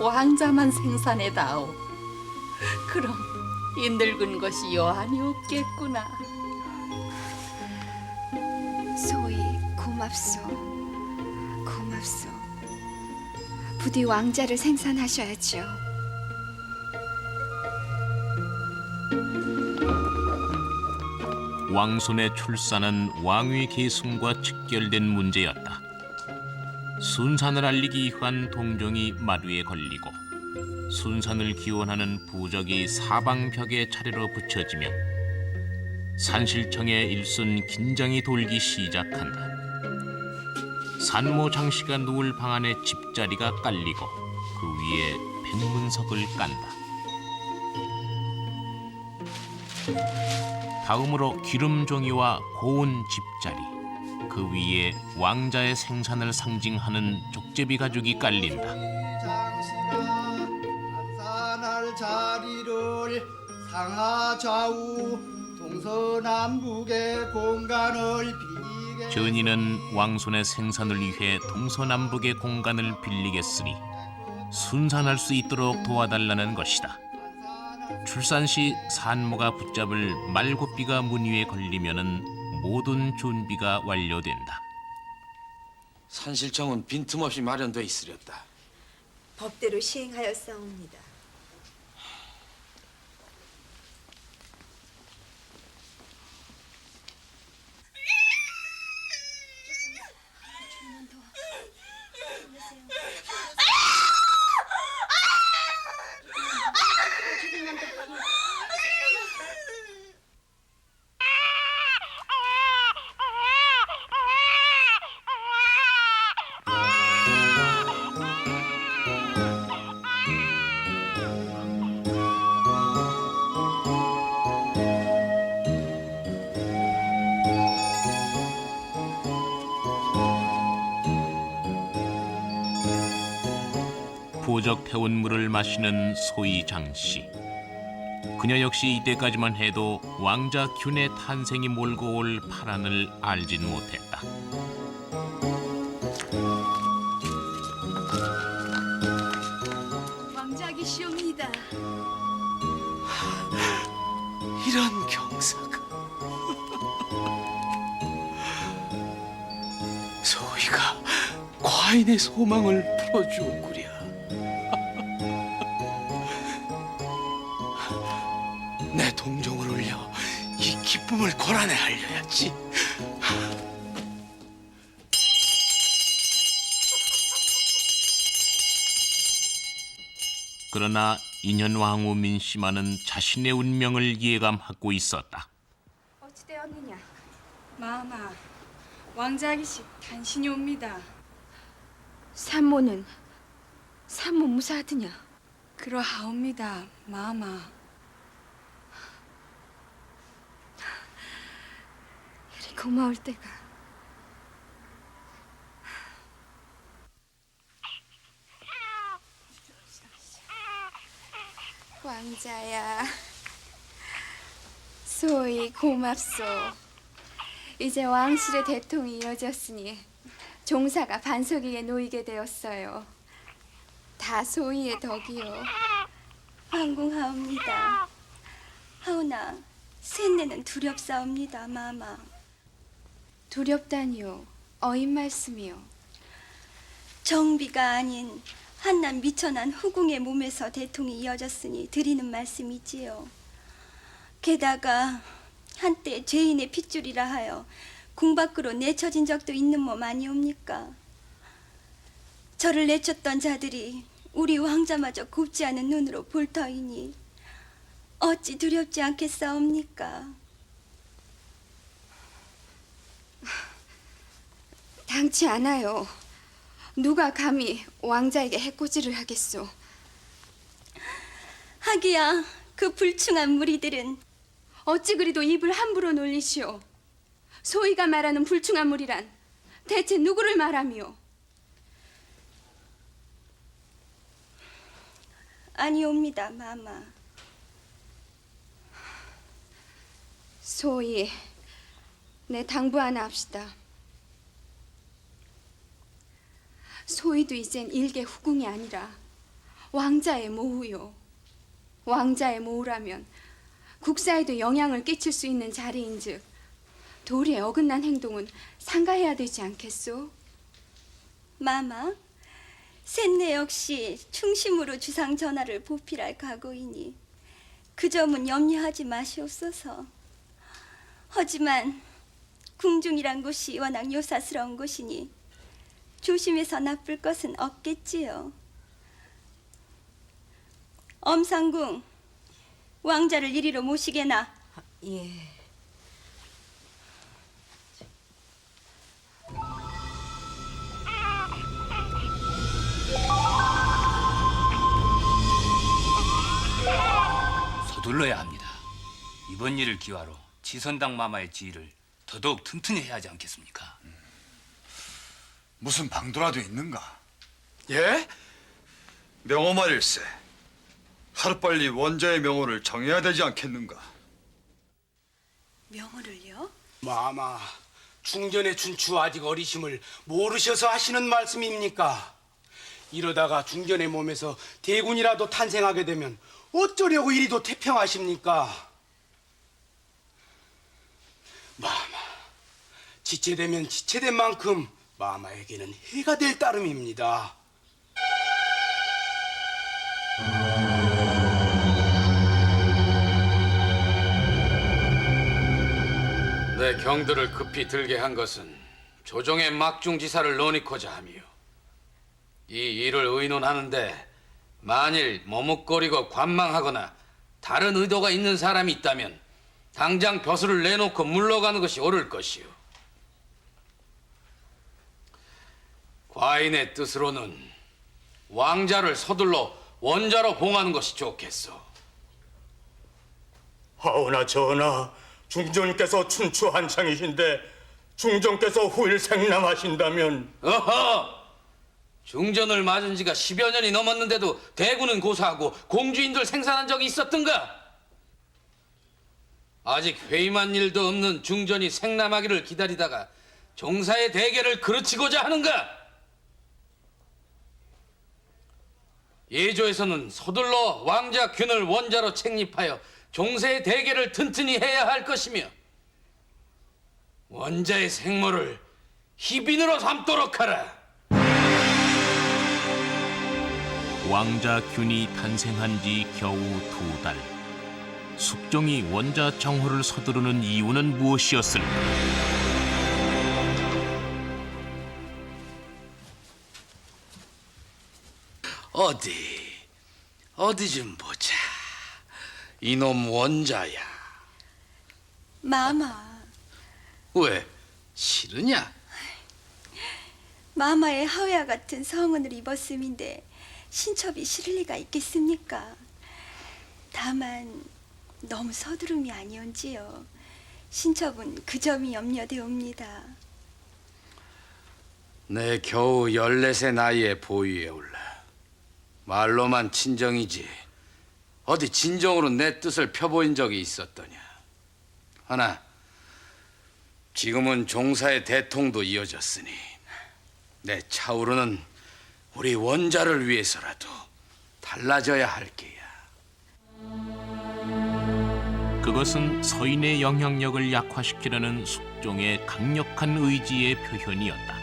왕자만 생산해다오. 그럼 이 늙은 것이 여한이 없겠구나.
소위 고맙소. 부디 왕자를 생산하셔야죠.
왕손의 출산은 왕위 계승과 직결된 문제였다. 순산을 알리기 위한 동종이 마루에 걸리고 순산을 기원하는 부적이 사방벽에 차례로 붙여지면 산실청의 일순 긴장이 돌기 시작한다. 산모 장씨가 누울 방 안에 집자리가 깔리고 그 위에 백문석을 깐다. 다음으로 기름종이와 고운 집자리, 그 위에 왕자의 생산을 상징하는 족제비 가죽이 깔린다.
산할 자리를 상하 좌우 동서남북의 공간을 빌리게.
전인은 왕손의 생산을 위해 동서남북의 공간을 빌리겠으니 순산할 수 있도록 도와달라는 것이다. 출산 시 산모가 붙잡을 말고삐가 문 위에 걸리면은 모든 준비가 완료된다.
산실청은 빈틈없이 마련돼 있으렸다.
법대로 시행하였사옵니다.
부적 태운 물을 마시는 소희 장씨. 그녀 역시 이때까지만 해도 왕자 균의 탄생이 몰고 올 파란을 알진 못했다.
왕자기시옵니다.
이런 경사가. 소희가 과인의 소망을 풀어주었구려. 내 동정을 올려 이 기쁨을 고란에 알려야지.
그러나 인현왕후 민씨만은 자신의 운명을 예감하고 있었다.
어찌되었느냐?
마마, 왕자기시 단신이 옵니다.
산모는 산모 무사하드냐?
그러하옵니다, 마마.
이리 고마울 때가. 왕자야, 소희 고맙소. 이제 왕실의 대통이 이어졌으니 종사가 반석 위에 놓이게 되었어요. 다 소희의 덕이요.
황궁하옵니다. 하오나 셋내는 두렵사옵니다, 마마.
두렵다니요? 어인 말씀이요?
정비가 아닌 한낱 미천한 후궁의 몸에서 대통이 이어졌으니 드리는 말씀이지요. 게다가 한때 죄인의 핏줄이라 하여 궁 밖으로 내쳐진 적도 있는 몸 아니옵니까? 저를 내쳤던 자들이 우리 왕자마저 곱지 않은 눈으로 볼 터이니 어찌 두렵지 않겠사옵니까?
당치 않아요. 누가 감히 왕자에게 해코지를 하겠소?
하기야 그 불충한 무리들은
어찌 그리도 입을 함부로 놀리시오? 소희가 말하는 불충한 무리란 대체 누구를 말하미요?
아니옵니다, 마마.
소희, 내 당부 하나 합시다. 소희도 이젠 일개 후궁이 아니라 왕자의 모후요. 왕자의 모후라면 국사에도 영향을 끼칠 수 있는 자리인즉 도리에 어긋난 행동은 삼가해야 되지 않겠소?
마마, 셋내 역시 충심으로 주상 전하를 보필할 각오이니 그 점은 염려하지 마시옵소서. 하지만 궁중이란 곳이 워낙 요사스러운 곳이니 조심해서 나쁠 것은 없겠지요. 엄상궁, 왕자를 이리로 모시게나.
예.
서둘러야 합니다. 이번 일을 기화로 지선당 마마의 지위를 더더욱 튼튼히 해야 하지 않겠습니까?
무슨 방도라도 있는가?
예?
명호 말일세. 하루빨리 원자의 명호를 정해야 되지 않겠는가?
명호를요?
마마, 중전의 춘추 아직 어리심을 모르셔서 하시는 말씀입니까? 이러다가 중전의 몸에서 대군이라도 탄생하게 되면 어쩌려고 이리도 태평하십니까? 마마, 지체되면 지체된 만큼 마마에게는 해가 될 따름입니다. 내 경들을 급히 들게 한 것은 조정의 막중지사를 논의코자 함이요. 이 일을 의논하는데 만일 머뭇거리고 관망하거나 다른 의도가 있는 사람이 있다면 당장 벼슬을 내놓고 물러가는 것이 옳을 것이요. 과인의 뜻으로는 왕자를 서둘러 원자로 봉하는 것이 좋겠소.
하오나 전하, 중전께서 춘추 한창이신데 중전께서 후일 생남하신다면
어허! 중전을 맞은 지가 10여 년이 넘었는데도 대군은 고사하고 공주인들 생산한 적이 있었던가? 아직 회임한 일도 없는 중전이 생남하기를 기다리다가 종사의 대계를 그르치고자 하는가? 예조에서는 서둘러 왕자 균을 원자로 책립하여 종세의 대계를 튼튼히 해야 할 것이며 원자의 생모를 희빈으로 삼도록 하라.
왕자 균이 탄생한 지 겨우 2달. 숙종이 원자 정호를 서두르는 이유는 무엇이었을까?
어디 좀 보자. 이놈 원자야.
마마,
왜? 싫으냐?
마마의 하회와 같은 성은을 입었음인데 신첩이 싫을 리가 있겠습니까? 다만 너무 서두름이 아니온지요. 신첩은 그 점이 염려되옵니다.
내 겨우 14세 나이에 보위에 올라 말로만 친정이지 어디 진정으로 내 뜻을 펴보인 적이 있었더냐. 하나 지금은 종사의 대통도 이어졌으니 내 차후로는 우리 원자를 위해서라도 달라져야 할 게야.
그것은 서인의 영향력을 약화시키려는 숙종의 강력한 의지의 표현이었다.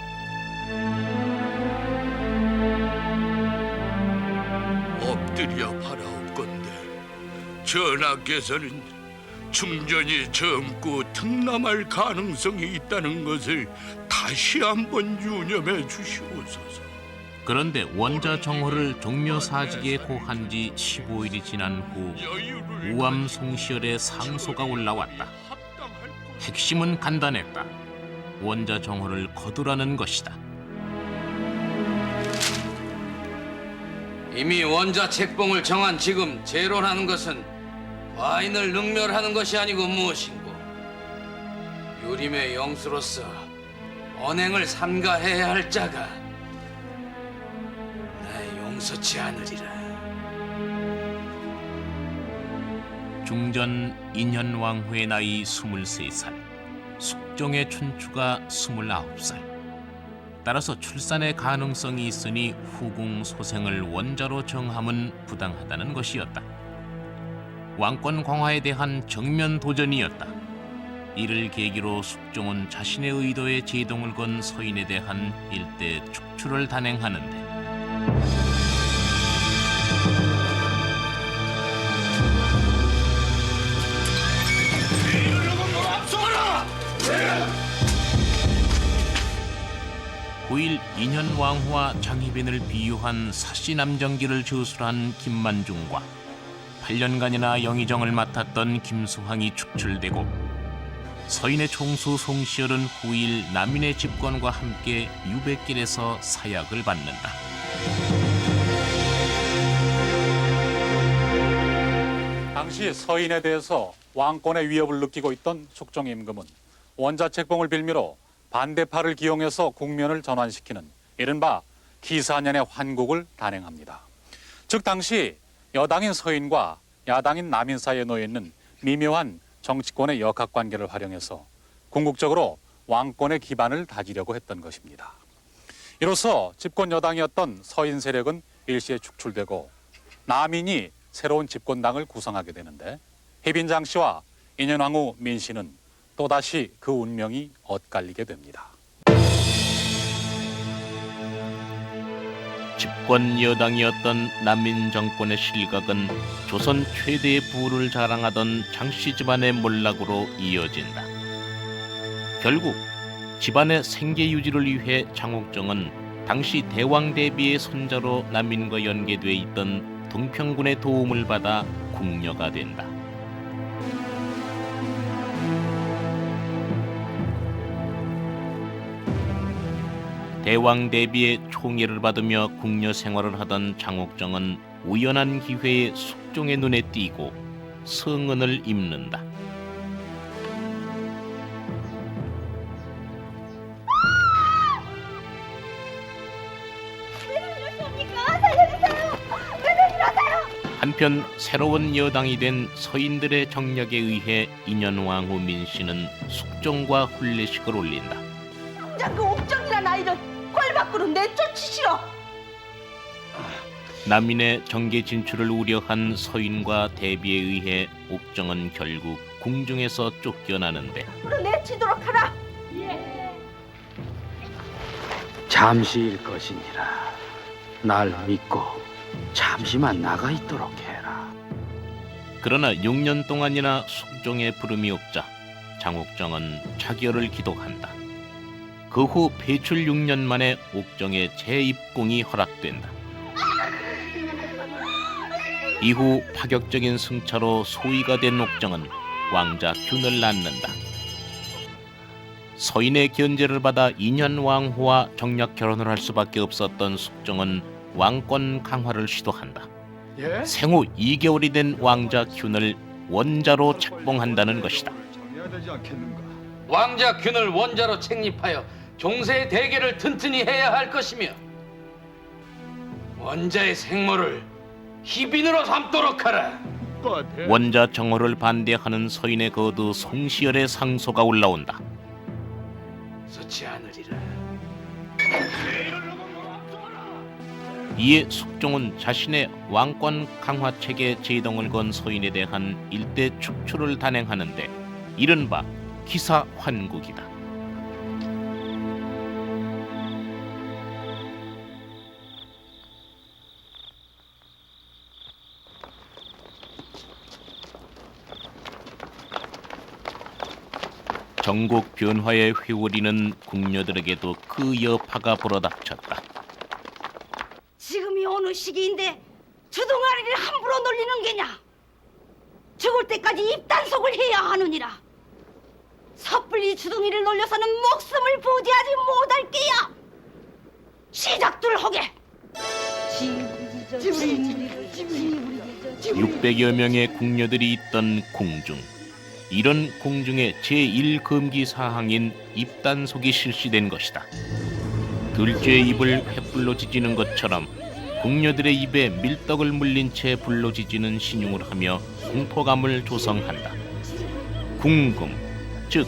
엎드려 바라옵건대 전하께서는 중전이 젊고 득남할 가능성이 있다는 것을 다시 한번 유념해 주시옵소서.
그런데 원자 정호를 종묘사직에 고한 지 15일이 지난 후 우암 송시열의 상소가 올라왔다. 핵심은 간단했다. 원자 정호를 거두라는 것이다.
이미 원자 책봉을 정한 지금 재론하는 것은 과인을 능멸하는 것이 아니고 무엇인고 유림의 영수로서 언행을 삼가해야 할 자가 내 용서치 않으리라.
중전 인현왕후의 나이 23살, 숙종의 춘추가 29살. 따라서 출산의 가능성이 있으니 후궁 소생을 원자로 정함은 부당하다는 것이었다. 왕권 강화에 대한 정면 도전이었다. 이를 계기로 숙종은 자신의 의도에 제동을 건 서인에 대한 일대 축출을 단행하는데 (9일) 인현왕후와 장희빈을 비유한 사시남정기를 저술한 김만중과 8년간이나 영의정을 맡았던 김수황이 축출되고 서인의 총수 송시열은 후일 남인의 집권과 함께 유백길에서 사약을 받는다.
당시 서인에 대해서 왕권의 위협을 느끼고 있던 숙종 임금은 원자 책봉을 빌미로 반대파를 기용해서 국면을 전환시키는 이른바 기사년의 환국을 단행합니다. 즉 당시 여당인 서인과 야당인 남인 사이에 놓여있는 미묘한 정치권의 역학관계를 활용해서 궁극적으로 왕권의 기반을 다지려고 했던 것입니다. 이로써 집권 여당이었던 서인 세력은 일시에 축출되고 남인이 새로운 집권당을 구성하게 되는데 희빈장 씨와 인현왕후 민 씨는 또다시 그 운명이 엇갈리게 됩니다.
집권 여당이었던 난민 정권의 실각은 조선 최대의 부를 자랑하던 장씨 집안의 몰락으로 이어진다. 결국 집안의 생계 유지를 위해 장옥정은 당시 대왕 대비의 손자로 난민과 연계돼 있던 동평군의 도움을 받아 궁녀가 된다. 대왕 대비의 총애를 받으며 궁녀 생활을 하던 장옥정은 우연한 기회에 숙종의 눈에 띄고 성은을 입는다. 한편 새로운 여당이 된 서인들의 정력에 의해 인현왕후 민씨는 숙종과 훈례식을 올린다.
당장 그 옥정이란 아이를 꼴 밖으로 내쫓으시오.
난민의 정계 진출을 우려한 서인과 대비에 의해 옥정은 결국 궁중에서 쫓겨나는데
내치도록 하라.
잠시일 것이니라. 날 믿고 잠시만 나가 있도록 해라.
그러나 6년 동안이나 숙종의 부름이 없자 장옥정은 자결을 기독한다. 그 후 배출 6년 만에 옥정의 재입궁이 허락된다. 이후 파격적인 승차로 소위가 된 옥정은 왕자 균을 낳는다. 서인의 견제를 받아 인현왕후와 정략 결혼을 할 수밖에 없었던 숙종은 왕권 강화를 시도한다. 생후 2개월이 된 왕자 균을 원자로 책봉한다는 것이다.
왕자 균을 원자로 책립하여 종세의 대계를 튼튼히 해야 할 것이며 원자의 생모를 희빈으로 삼도록 하라.
원자 정호를 반대하는 서인의 거두 송시열의 상소가 올라온다.
서치 않으리라.
이에 숙종은 자신의 왕권 강화책에 제동을 건 서인에 대한 일대 축출을 단행하는데 이른바 기사환국이다. 전국 변화의 회오리는 궁녀들에게도 그 여파가 불어닥쳤다.
지금이 어느 시기인데 주둥아리를 함부로 놀리는 게냐? 죽을 때까지 입단속을 해야 하느니라. 섣불리 주둥이를 놀려서는 목숨을 부지하지 못할 게야. 시작들 하게.
600여 명의 궁녀들이 있던 궁중. 이런 궁중의 제1금기 사항인 입단속이 실시된 것이다. 들쥐의 입을 횃불로 지지는 것처럼 궁녀들의 입에 밀떡을 물린 채 불로 지지는 신용을 하며 공포감을 조성한다. 궁금, 즉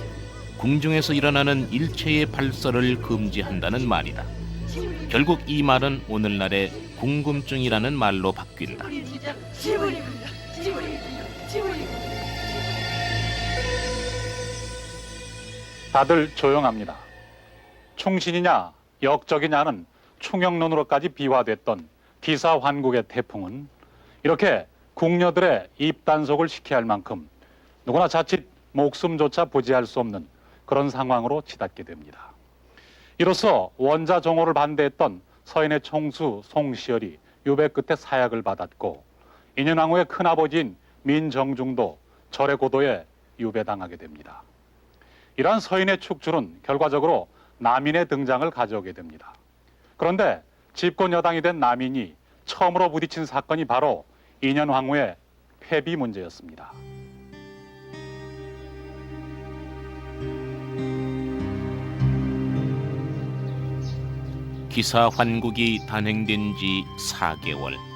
궁중에서 일어나는 일체의 발설을 금지한다는 말이다. 결국 이 말은 오늘날의 궁금증이라는 말로 바뀐다.
다들 조용합니다. 충신이냐 역적이냐는 충영론으로까지 비화됐던 기사환국의 태풍은 이렇게 궁녀들의 입단속을 시켜야 할 만큼 누구나 자칫 목숨조차 부지할 수 없는 그런 상황으로 치닫게 됩니다. 이로써 원자 정호를 반대했던 서인의 총수 송시열이 유배 끝에 사약을 받았고 인현왕후의 큰아버지인 민정중도 절의 고도에 유배당하게 됩니다. 이러한 서인의 축출은 결과적으로 남인의 등장을 가져오게 됩니다. 그런데 집권 여당이 된 남인이 처음으로 부딪힌 사건이 바로 인현왕후의 폐비 문제였습니다.
기사환국이 단행된 지 4개월.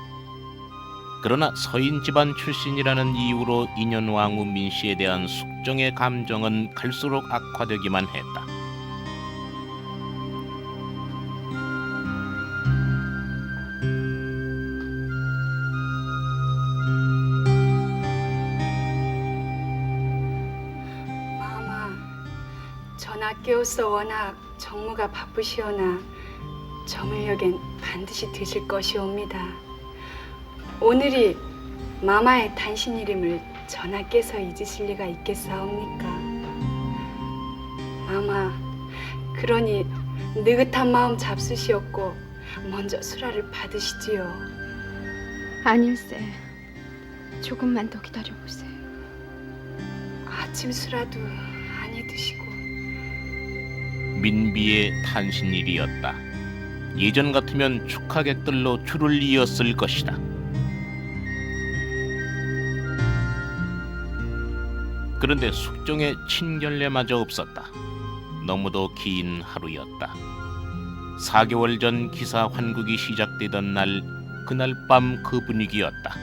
그러나 서인 집안 출신이라는 이유로 인현왕후 민씨에 대한 숙종의 감정은 갈수록 악화되기만 했다.
마마, 전하께로서 워낙 정무가 바쁘시오나 저물녘엔 반드시 드실 것이옵니다. 오늘이 마마의 탄신일임을 전하께서 잊으실 리가 있겠사옵니까? 마마, 그러니 느긋한 마음 잡수시었고 먼저 수라를 받으시지요.
아닐세. 조금만 더 기다려보세요.
아침 수라도 안이 드시고.
민비의 탄신일이었다. 예전 같으면 축하객들로 줄을 이었을 것이다. 그런데 숙종의 친결례마저 없었다. 너무도 긴 하루였다. 4개월 전 기사 환국이 시작되던 날, 그날 밤 그 분위기였다.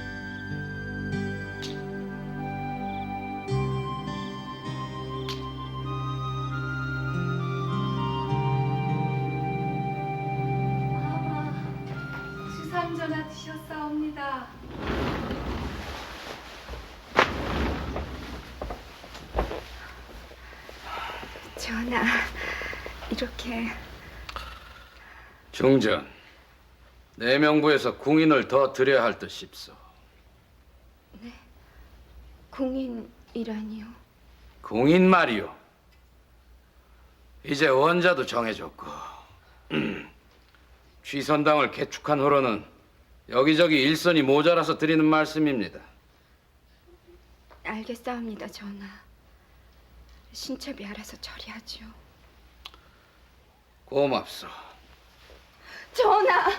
주상 전하 드셨사옵니다.
전하, 이렇게
중전, 내명부에서 궁인을 더 드려야 할 듯 싶소.
궁인이라니요?
궁인 말이요. 이제 원자도 정해졌고 취선당을 개축한 후로는 여기저기 일선이 모자라서 드리는 말씀입니다.
알겠사옵니다, 전하. 신첩이 알아서 처리하지요.
고맙소.
전하!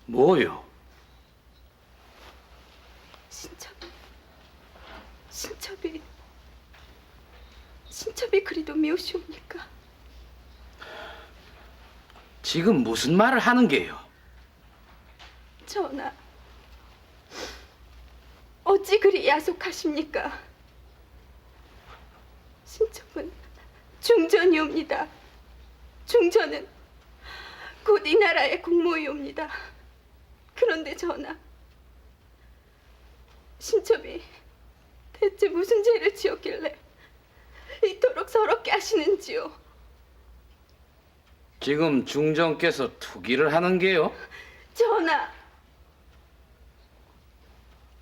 뭐요?
신첩이 그리도 미우시옵니까?
지금 무슨 말을 하는 게요?
전하, 어찌 그리 야속하십니까? 신첩은 중전이옵니다. 중전은 곧 이 나라의 공모이옵니다. 그런데 전하, 신첩이 대체 무슨 죄를 지었길래 이토록 서럽게 하시는지요?
지금 중전께서 투기를 하는 게요?
전하!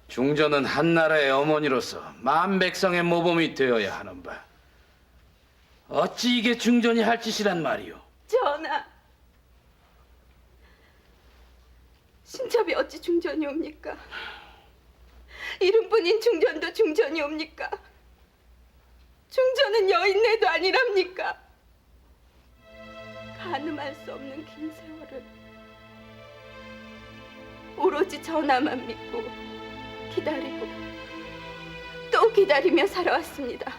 중전은 한나라의 어머니로서 만백성의 모범이 되어야 하는 바. 어찌 이게 중전이 할 짓이란 말이오?
전하! 신첩이 어찌 중전이옵니까? 이름뿐인 중전도 중전이옵니까? 중전은 여인네도 아니랍니까? 가늠할 수 없는 긴 세월을 오로지 전하만 믿고 기다리고 또 기다리며 살아왔습니다.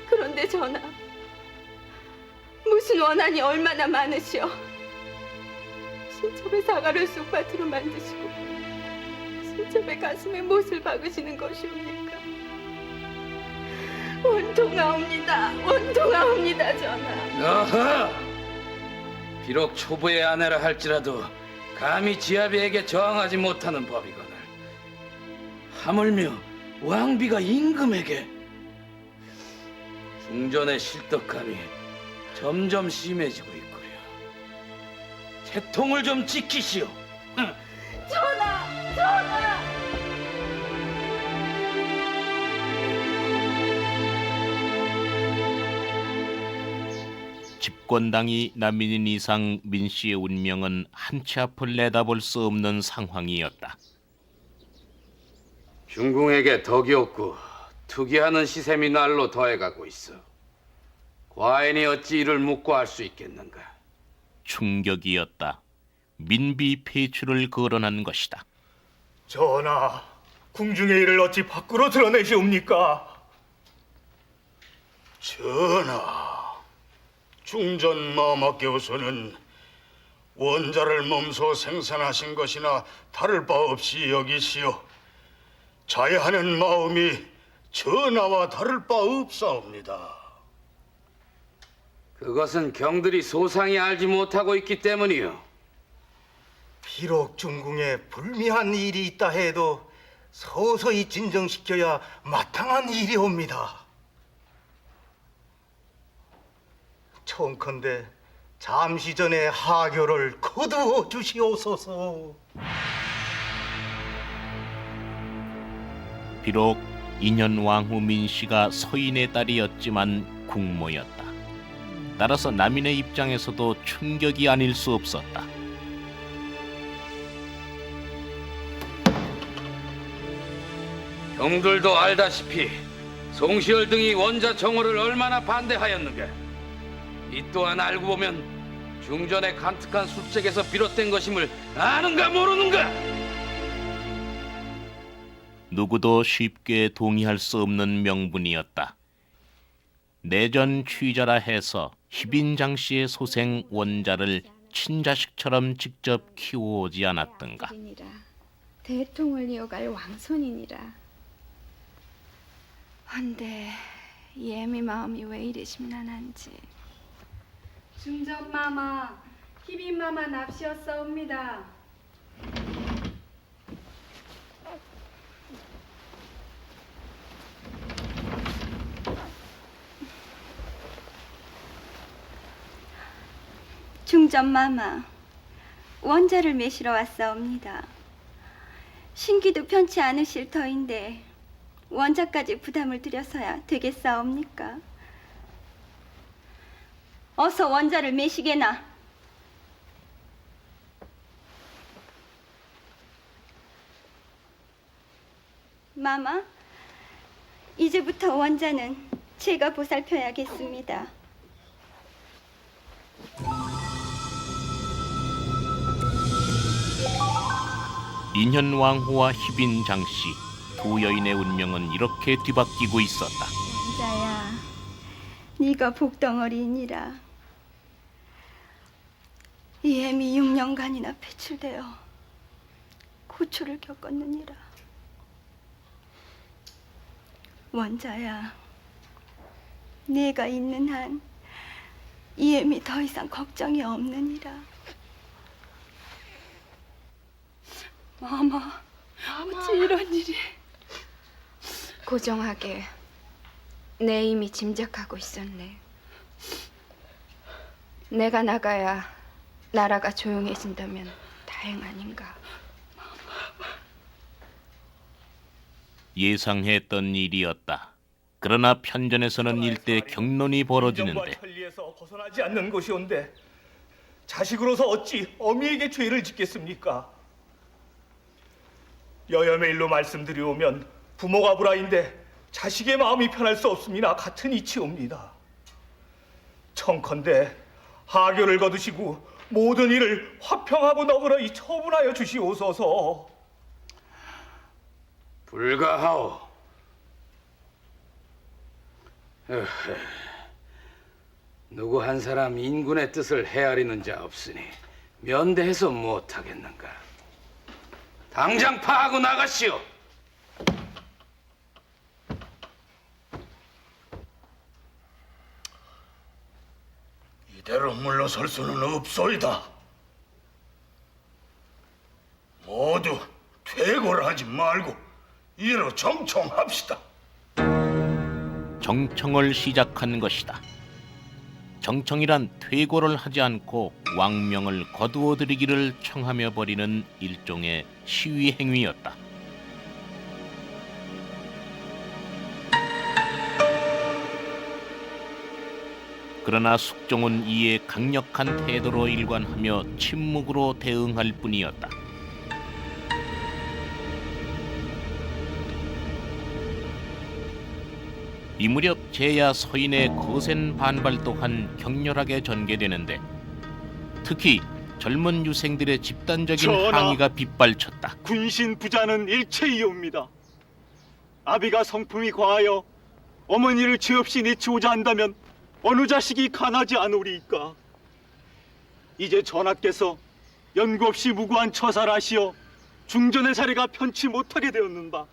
그런데 전하, 무슨 원한이 얼마나 많으시오? 신첩의 사과를 쑥밭으로 만드시고 신첩의 가슴에 못을 박으시는 것이옵니까? 원통하옵니다. 원통하옵니다, 전하.
어허! 비록 초보의 아내라 할지라도 감히 지아비에게 저항하지 못하는 법이거늘 하물며 왕비가 임금에게. 중전의 실덕감이 점점 심해지고 있구려. 채통을 좀 지키시오.
전하! 전하!
집권당이 남인인 이상 민씨의 운명은 한치 앞을 내다볼 수 없는 상황이었다.
중궁에게 덕이 없고 투기하는 시샘이 날로 더해가고 있어. 과인이 어찌 이를 묵고할 수 있겠는가?
충격이었다. 민비 폐출을 거론한 것이다.
전하, 궁중의 일을 어찌 밖으로 드러내시옵니까?
전하, 중전 마마께서는 원자를 몸소 생산하신 것이나 다를 바 없이 여기시오. 자해하는 마음이 전하와 다를 바 없사옵니다.
그것은 경들이 소상히 알지 못하고 있기 때문이요.
비록 중궁에 불미한 일이 있다 해도 서서히 진정시켜야 마땅한 일이옵니다. 청컨대 잠시 전에 하교를 거두어 주시옵소서.
비록 인현왕후 민씨가 서인의 딸이었지만 국모였다. 따라서 남인의 입장에서도 충격이 아닐 수 없었다.
형들도 알다시피 송시열 등이 원자 청호를 얼마나 반대하였는가. 이 또한 알고 보면 중전의 간특한 술책에서 비롯된 것임을 아는가 모르는가?
누구도 쉽게 동의할 수 없는 명분이었다. 내전 취자라 해서 희빈장 씨의 소생 원자를 친자식처럼 직접 키워오지 않았던가.
대통을 이어갈 왕손이니라. 헌데 예미 마음이 왜 이리 심란한지. 중전마마, 희빈마마 납시었사옵니다.
중전마마, 원자를 매시러 왔사옵니다. 신기도 편치 않으실 터인데 원자까지 부담을 드려서야 되겠사옵니까? 어서 원자를 매시게나. 마마, 이제부터 원자는 제가 보살펴야겠습니다.
인현왕후와 희빈장씨 두 여인의 운명은 이렇게 뒤바뀌고 있었다.
원자야, 네가 복덩어리니라. 이 애미 6년간이나 배출되어 고초를 겪었느니라. 원자야, 네가 있는 한 이 애미 더 이상 걱정이 없느니라.
마마, 어찌 이런 일이. 고정하게 내 이미 짐작하고 있었네. 내가 나가야 나라가 조용해진다면 다행 아닌가.
예상했던 일이었다. 그러나 편전에서는 일대 경론이 벌어지는데
천리에서 벗어나지 않는 것이온데 자식으로서 어찌 어미에게 죄를 짓겠습니까? 여염의 일로 말씀드리오면 부모가 불아인데 자식의 마음이 편할 수 없음이나 같은 이치옵니다. 청컨대 하교를 거두시고 모든 일을 화평하고 너그러이 처분하여 주시옵소서.
불가하오. 누구 한 사람 인군의 뜻을 헤아리는 자 없으니 면대해서 못하겠는가. 당장 파하고 나가시오.
이대로 물러설 수는 없소이다. 모두 퇴고를 하지 말고 이대로 정청합시다.
정청을 시작한 것이다. 정청이란 퇴고를 하지 않고 왕명을 거두어들이기를 청하며 벌이는 일종의 시위 행위였다. 그러나 숙종은 이에 강력한 태도로 일관하며 침묵으로 대응할 뿐이었다. 이 무렵 제야 서인의 거센 반발 또한 격렬하게 전개되는데 특히 젊은 유생들의 집단적인
전하,
항의가 빗발쳤다.
군신 부자는 일체이옵니다. 아비가 성품이 과하여 어머니를 죄 없이 내치고자 한다면 어느 자식이 간하지 않으리이까. 이제 전하께서 연고 없이 무고한 처사를 하시어 중전의 자리가 편치 못하게 되었는바.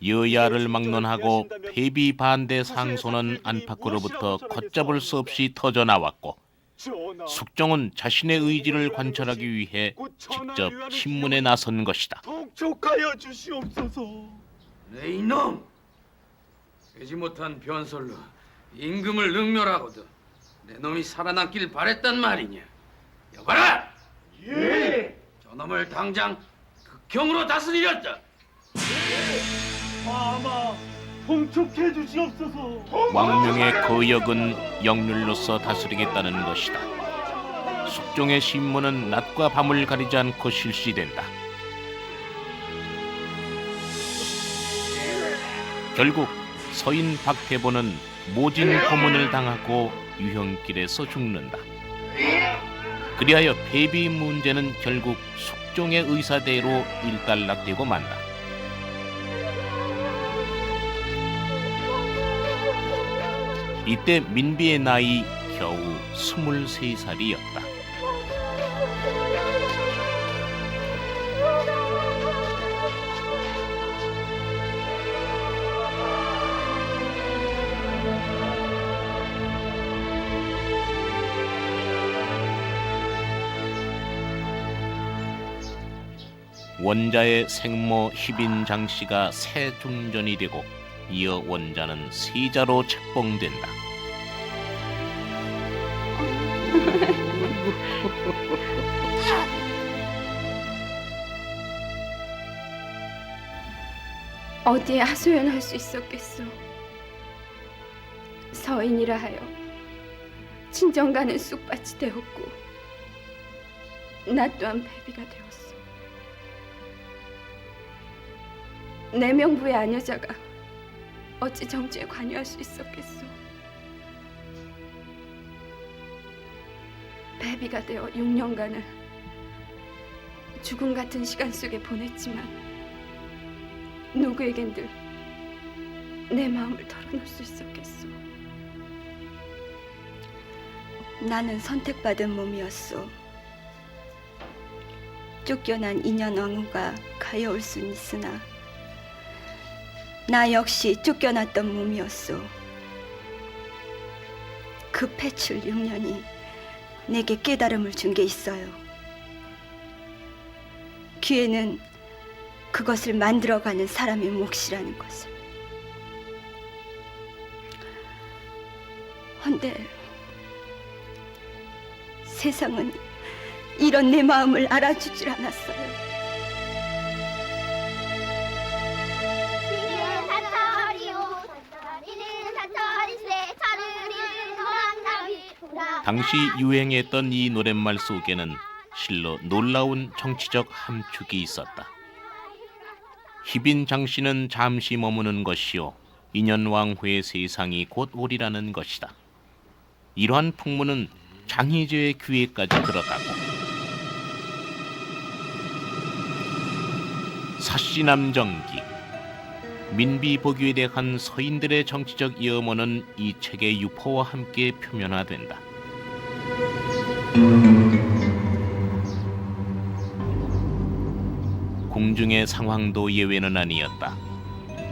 여야를 막론하고 폐비 반대 상소는 안팎으로부터 걷잡을 수 없이 터져나왔고 숙종은 자신의 의지를 관찰하기 위해 직접 신문에 나선 것이다.
독촉하여 주시옵소서.
네 이놈! 되지 못한 변설로 임금을 능멸하고도 내 놈이 살아남길 바랬단 말이냐? 여봐라!
예!
저놈을 당장 극형으로 다스리렸다.
마마, 통촉해 주시옵소서.
왕명의 거역은 영률로서 다스리겠다는 것이다. 숙종의 신문은 낮과 밤을 가리지 않고 실시된다. 결국 서인 박태보는 모진 고문을 당하고 유형길에서 죽는다. 그리하여 폐비 문제는 결국 숙종의 의사대로 일단락되고 만다. 이때 민비의 나이 겨우 23살이었다. 원자의 생모 희빈장 씨가 새 중전이 되고 이어 원자는 세자로 책봉된다.
어디에 하소연할 수 있었겠소. 서인이라 하여 친정가는 쑥밭이 되었고 나 또한 배비가 되었소. 내 명부의 아녀자가 어찌 정치에 관여할 수 있었겠소. 배비가 되어 6년간을 죽음 같은 시간 속에 보냈지만 누구에겐들 내 마음을 털어놓을 수 있었겠소.
나는 선택받은 몸이었소. 쫓겨난 인현왕후가 가여올 순 있으나 나 역시 쫓겨났던 몸이었소. 그 폐출 6년이 내게 깨달음을 준 게 있어요. 기회는 그것을 만들어가는 사람의 몫이라는 것을. 헌데 세상은 이런 내 마음을 알아주질 않았어요.
당시 유행했던 이 노랫말 속에는 실로 놀라운 정치적 함축이 있었다. 희빈장 씨는 잠시 머무는 것이요 인현왕후의 세상이 곧 오리라는 것이다. 이러한 풍문은 장희제의 귀에까지 들어가고 사시남정기, 민비 복위에 대한 서인들의 정치적 염원은 이 책의 유포와 함께 표면화된다. 궁중의 상황도 예외는 아니었다.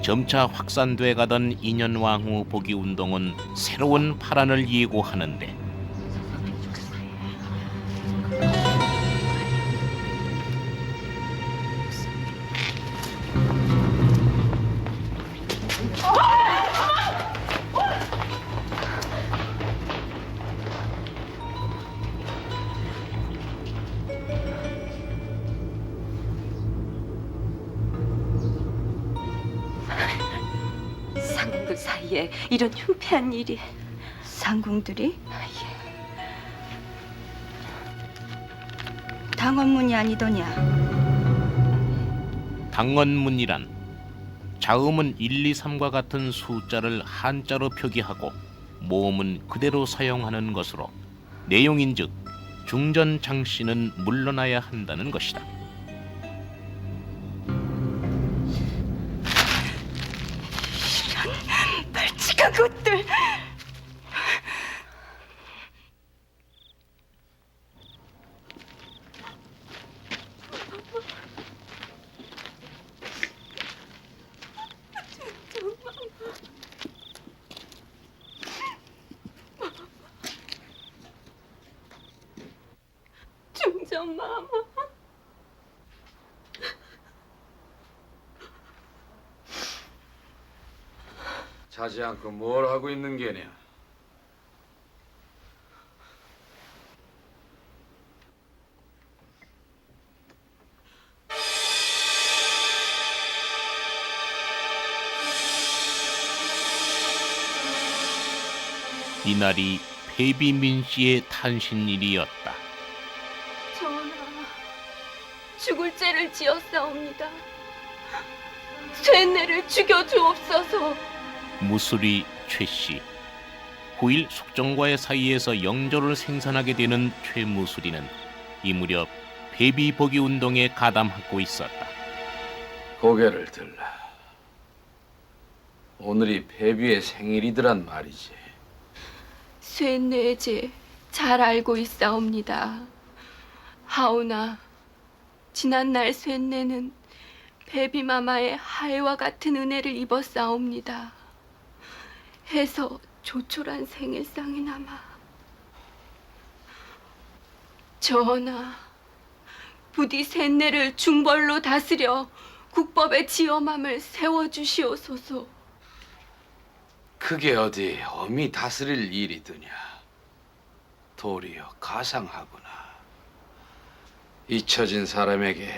점차 확산돼 가던 인현왕후 복위 운동은 새로운 파란을 예고하는데
상궁들 사이에 이런 흉패한 일이. 상궁들이? 당원문이 아니더냐?
당원문이란 자음은 1, 2, 3과 같은 숫자를 한자로 표기하고 모음은 그대로 사용하는 것으로 내용인즉 중전 장씨는 물러나야 한다는 것이다.
발칙한 것들!
느긋한 마마.
자지 않고 뭘 하고 있는 게냐?
이날이 폐비민 씨의 탄신일이었다.
전하, 죽을 죄를 지었사옵니다. 쇠뇌를 죽여주옵소서.
무술이 최씨. 후일 숙종과의 사이에서 영조를 생산하게 되는 최무술이는 이 무렵 폐비복위 운동에 가담하고 있었다.
고개를 들라. 오늘이 폐비의 생일이더란 말이지.
쇠뇌의 죄 잘 알고 있사옵니다. 하오나 지난날 쇠뇌는 폐비마마의 하애와 같은 은혜를 입었사옵니다. 해서 조촐한 생일상이나마. 전하, 부디 쇠뇌를 중벌로 다스려 국법의 지엄함을 세워주시옵소서.
그게 어디 엄히 다스릴 일이더냐. 도리어 가상하구나. 잊혀진 사람에게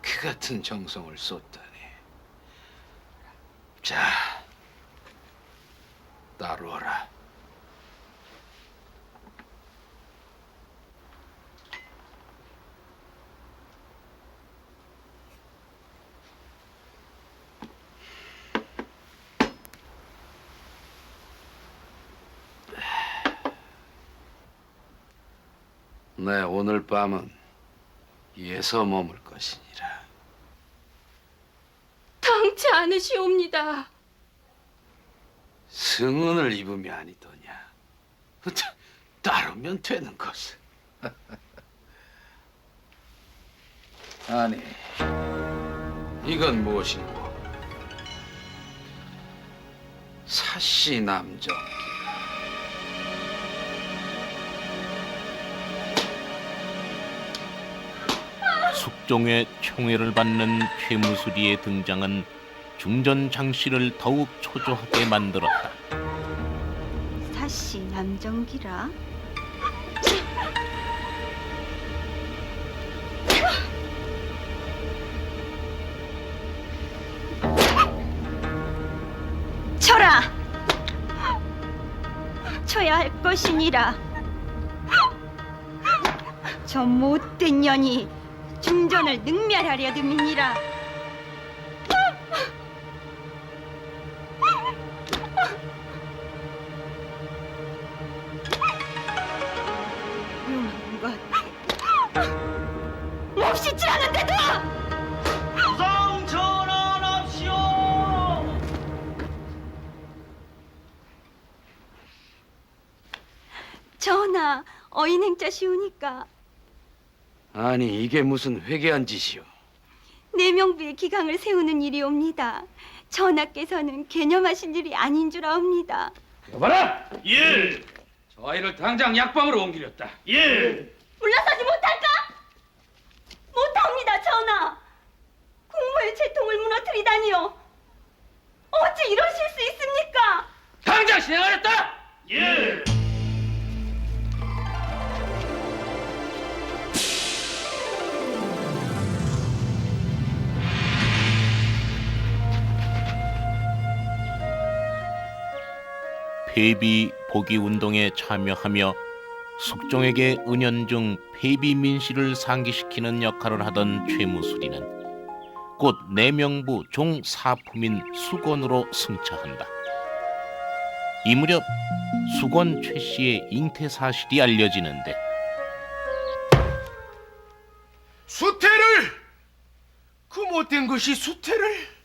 그 같은 정성을 쏟다니. 자, 따라오라. 네, 오늘 밤은 예서 머물 것이니라.
당치 않으시옵니다.
승은을 입으면 아니더냐. 따르면 되는 것을. 아니, 이건 무엇인고? 사시남정.
숙종의 총애를 받는 최무술이의 등장은 중전 장씨를 더욱 초조하게 만들었다.
사씨 남정기라. 쳐라. 쳐야 할 것이니라. 저 못된 년이 중전을 능멸하려 듭니라. 용한 것 몹시 칠하는데도
주상 전환합시오.
전하, 어인행자시오니까
아니, 이게 무슨 회개한 짓이오?
내명부의 기강을 세우는 일이옵니다. 전하께서는 개념하실 일이 아닌 줄 아옵니다.
여봐라! 예! 저 아이를 당장 약방으로 옮기렸다. 예!
물러서지 못할까? 못합니다, 전하. 국모의 채통을 무너뜨리다니요. 어찌 이러실 수 있습니까?
당장 실행하였다! 예!
폐비 복위 운동에 참여하며 숙종에게 은연중 폐비 민씨를 상기시키는 역할을 하던 최무술이는 곧 내명부 종 사품인 수건으로 승차한다. 이 무렵 수건 최씨의 잉태 사실이 알려지는데
수태를! 그 못된 것이 수태를?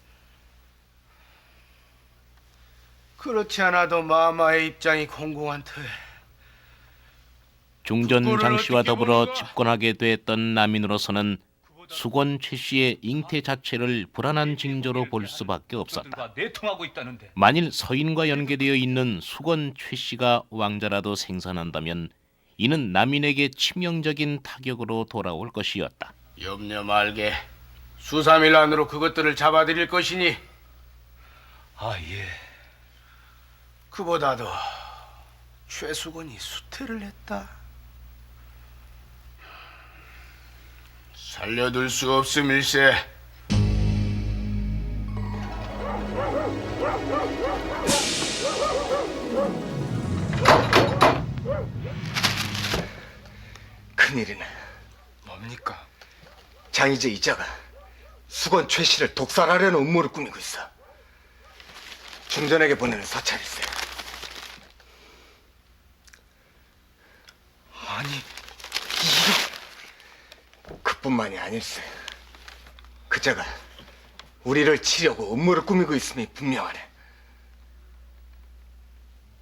그렇지 않아도 마마의 입장이 공공한 터에
중전 장씨와 더불어 집권하게 됐던 남인으로서는 수건 최씨의 잉태 자체를 불안한 징조로 볼 수밖에 없었다.
내통하고 있다는데.
만일 서인과 연계되어 있는 수건 최씨가 왕자라도 생산한다면 이는 남인에게 치명적인 타격으로 돌아올 것이었다.
염려 말게. 수삼일 안으로 그것들을 잡아들일 것이니.
아, 예.
그보다도 최수건이 수태를 했다. 살려둘 수 없음일세.
큰일이네. 뭡니까? 장이제 이자가 수건 최 씨를 독살하려는 음모를 꾸미고 있어. 중전에게 보내는 사찰일세. 아니, 이게 그뿐만이 아닐세. 그자가 우리를 치려고 음모를 꾸미고 있음이 분명하네.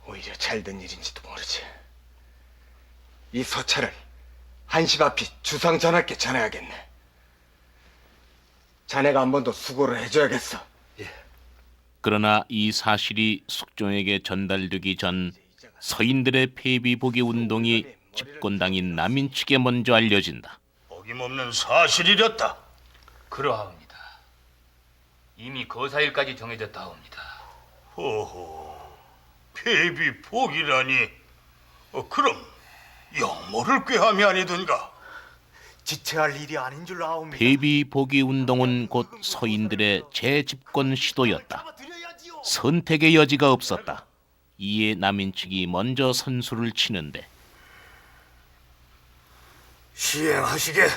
오히려 잘된 일인지도 모르지. 이 서찰을 한시바피 주상 전하께 전해야겠네. 자네가 한 번 더 수고를 해줘야겠어.
그러나 이 사실이 숙종에게 전달되기 전 서인들의 폐비 복위 운동이 집권당인 남인 측에 먼저 알려진다.
어김없는 사실이렸다.
그러하옵니다. 이미 거사일까지 정해졌다옵니다.
호호, 폐비 복이라니. 그럼 영모를 꾀함이 아니던가.
지체할 일이 아닌 줄 아옵니다.
폐비 복위 운동은 곧 서인들의 재집권 시도였다. 선택의 여지가 없었다. 이에 남인 측이 먼저 선수를 치는데
시행하시게.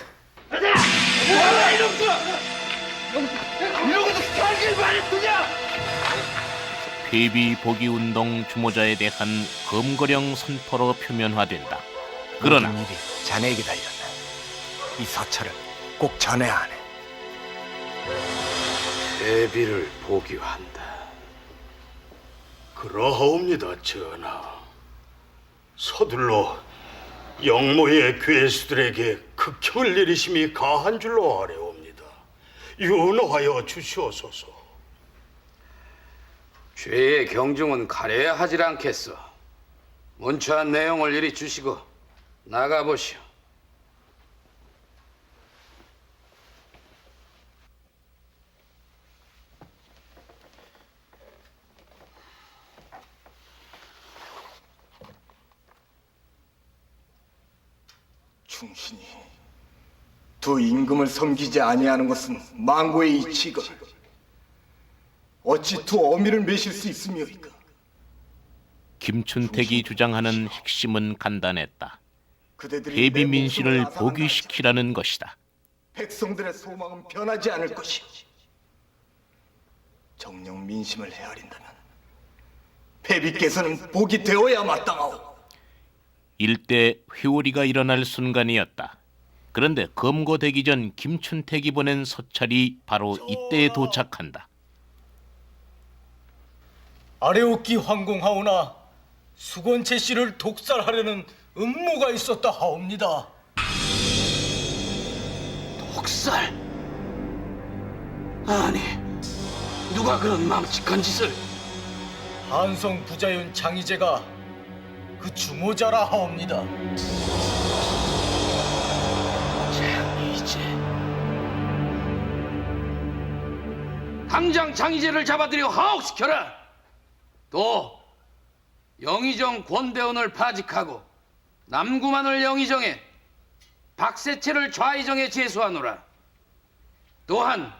폐비 복위 운동 주모자에 대한 검거령 선포로 표면화된다. 그러나
모든 일이 자네에게 달렸네. 이 서찰을 꼭 전해야 하네.
대비를 복위한다. 그러하옵니다, 전하. 서둘러 영모의 괴수들에게 극형을 내리심이 가한 줄로 아뢰옵니다. 윤호하여 주시옵소서.
죄의 경중은 가려야 하질 않겠어. 문초한 내용을 이리 주시고 나가보시오.
충신이 두 임금을 섬기지 아니하는 것은 망고의 이치가. 어찌 두 어미를 매실 수 있으며이까?
김춘택이 주장하는 핵심은 간단했다.
그대들이
폐비 민심을 복위시키라는 것이다.
백성들의 소망은 변하지 않을 것이오. 정녕 민심을 헤아린다면 폐비께서는 복이 되어야 마땅하오.
일대 회오리가 일어날 순간이었다. 그런데 검거되기 전 김춘택이 보낸 서찰이 바로 이때에 도착한다.
아래옥기 황공하오나 수건채 씨를 독살하려는 음모가 있었다 하옵니다.
독살? 아니, 누가 그런 망측한 짓을?
한성 부자윤 장희재가 그 주모자라 하옵니다.
장희재. 당장 장희재를 잡아들여 하옥시켜라. 또 영의정 권대원을 파직하고 남구만을 영의정에 박세채를 좌의정에 제수하노라. 또한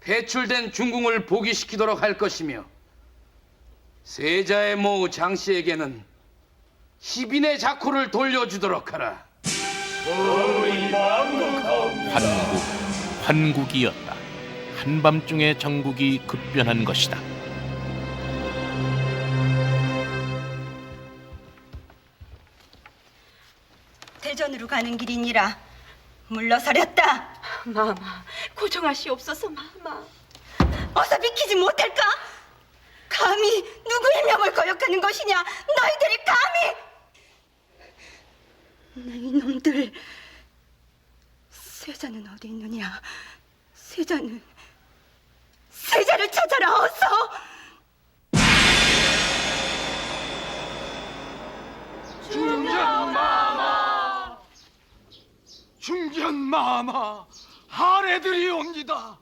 배출된 중궁을 복위시키도록 할 것이며 세자의 모우 장씨에게는 희빈의 자코를 돌려주도록 하라.
환국이었다. 한밤중에 정국이 급변한 것이다.
대전으로 가는 길이니라 물러서렸다.
마마, 고정하시옵소서, 마마.
어서 비키지 못할까? 감히 누구의 명을 거역하는 것이냐? 너희들이 감히! 이놈들, 세자는 어디 있느냐? 세자를 찾아라, 어서!
중전!
중전마마 하례드리옵니다.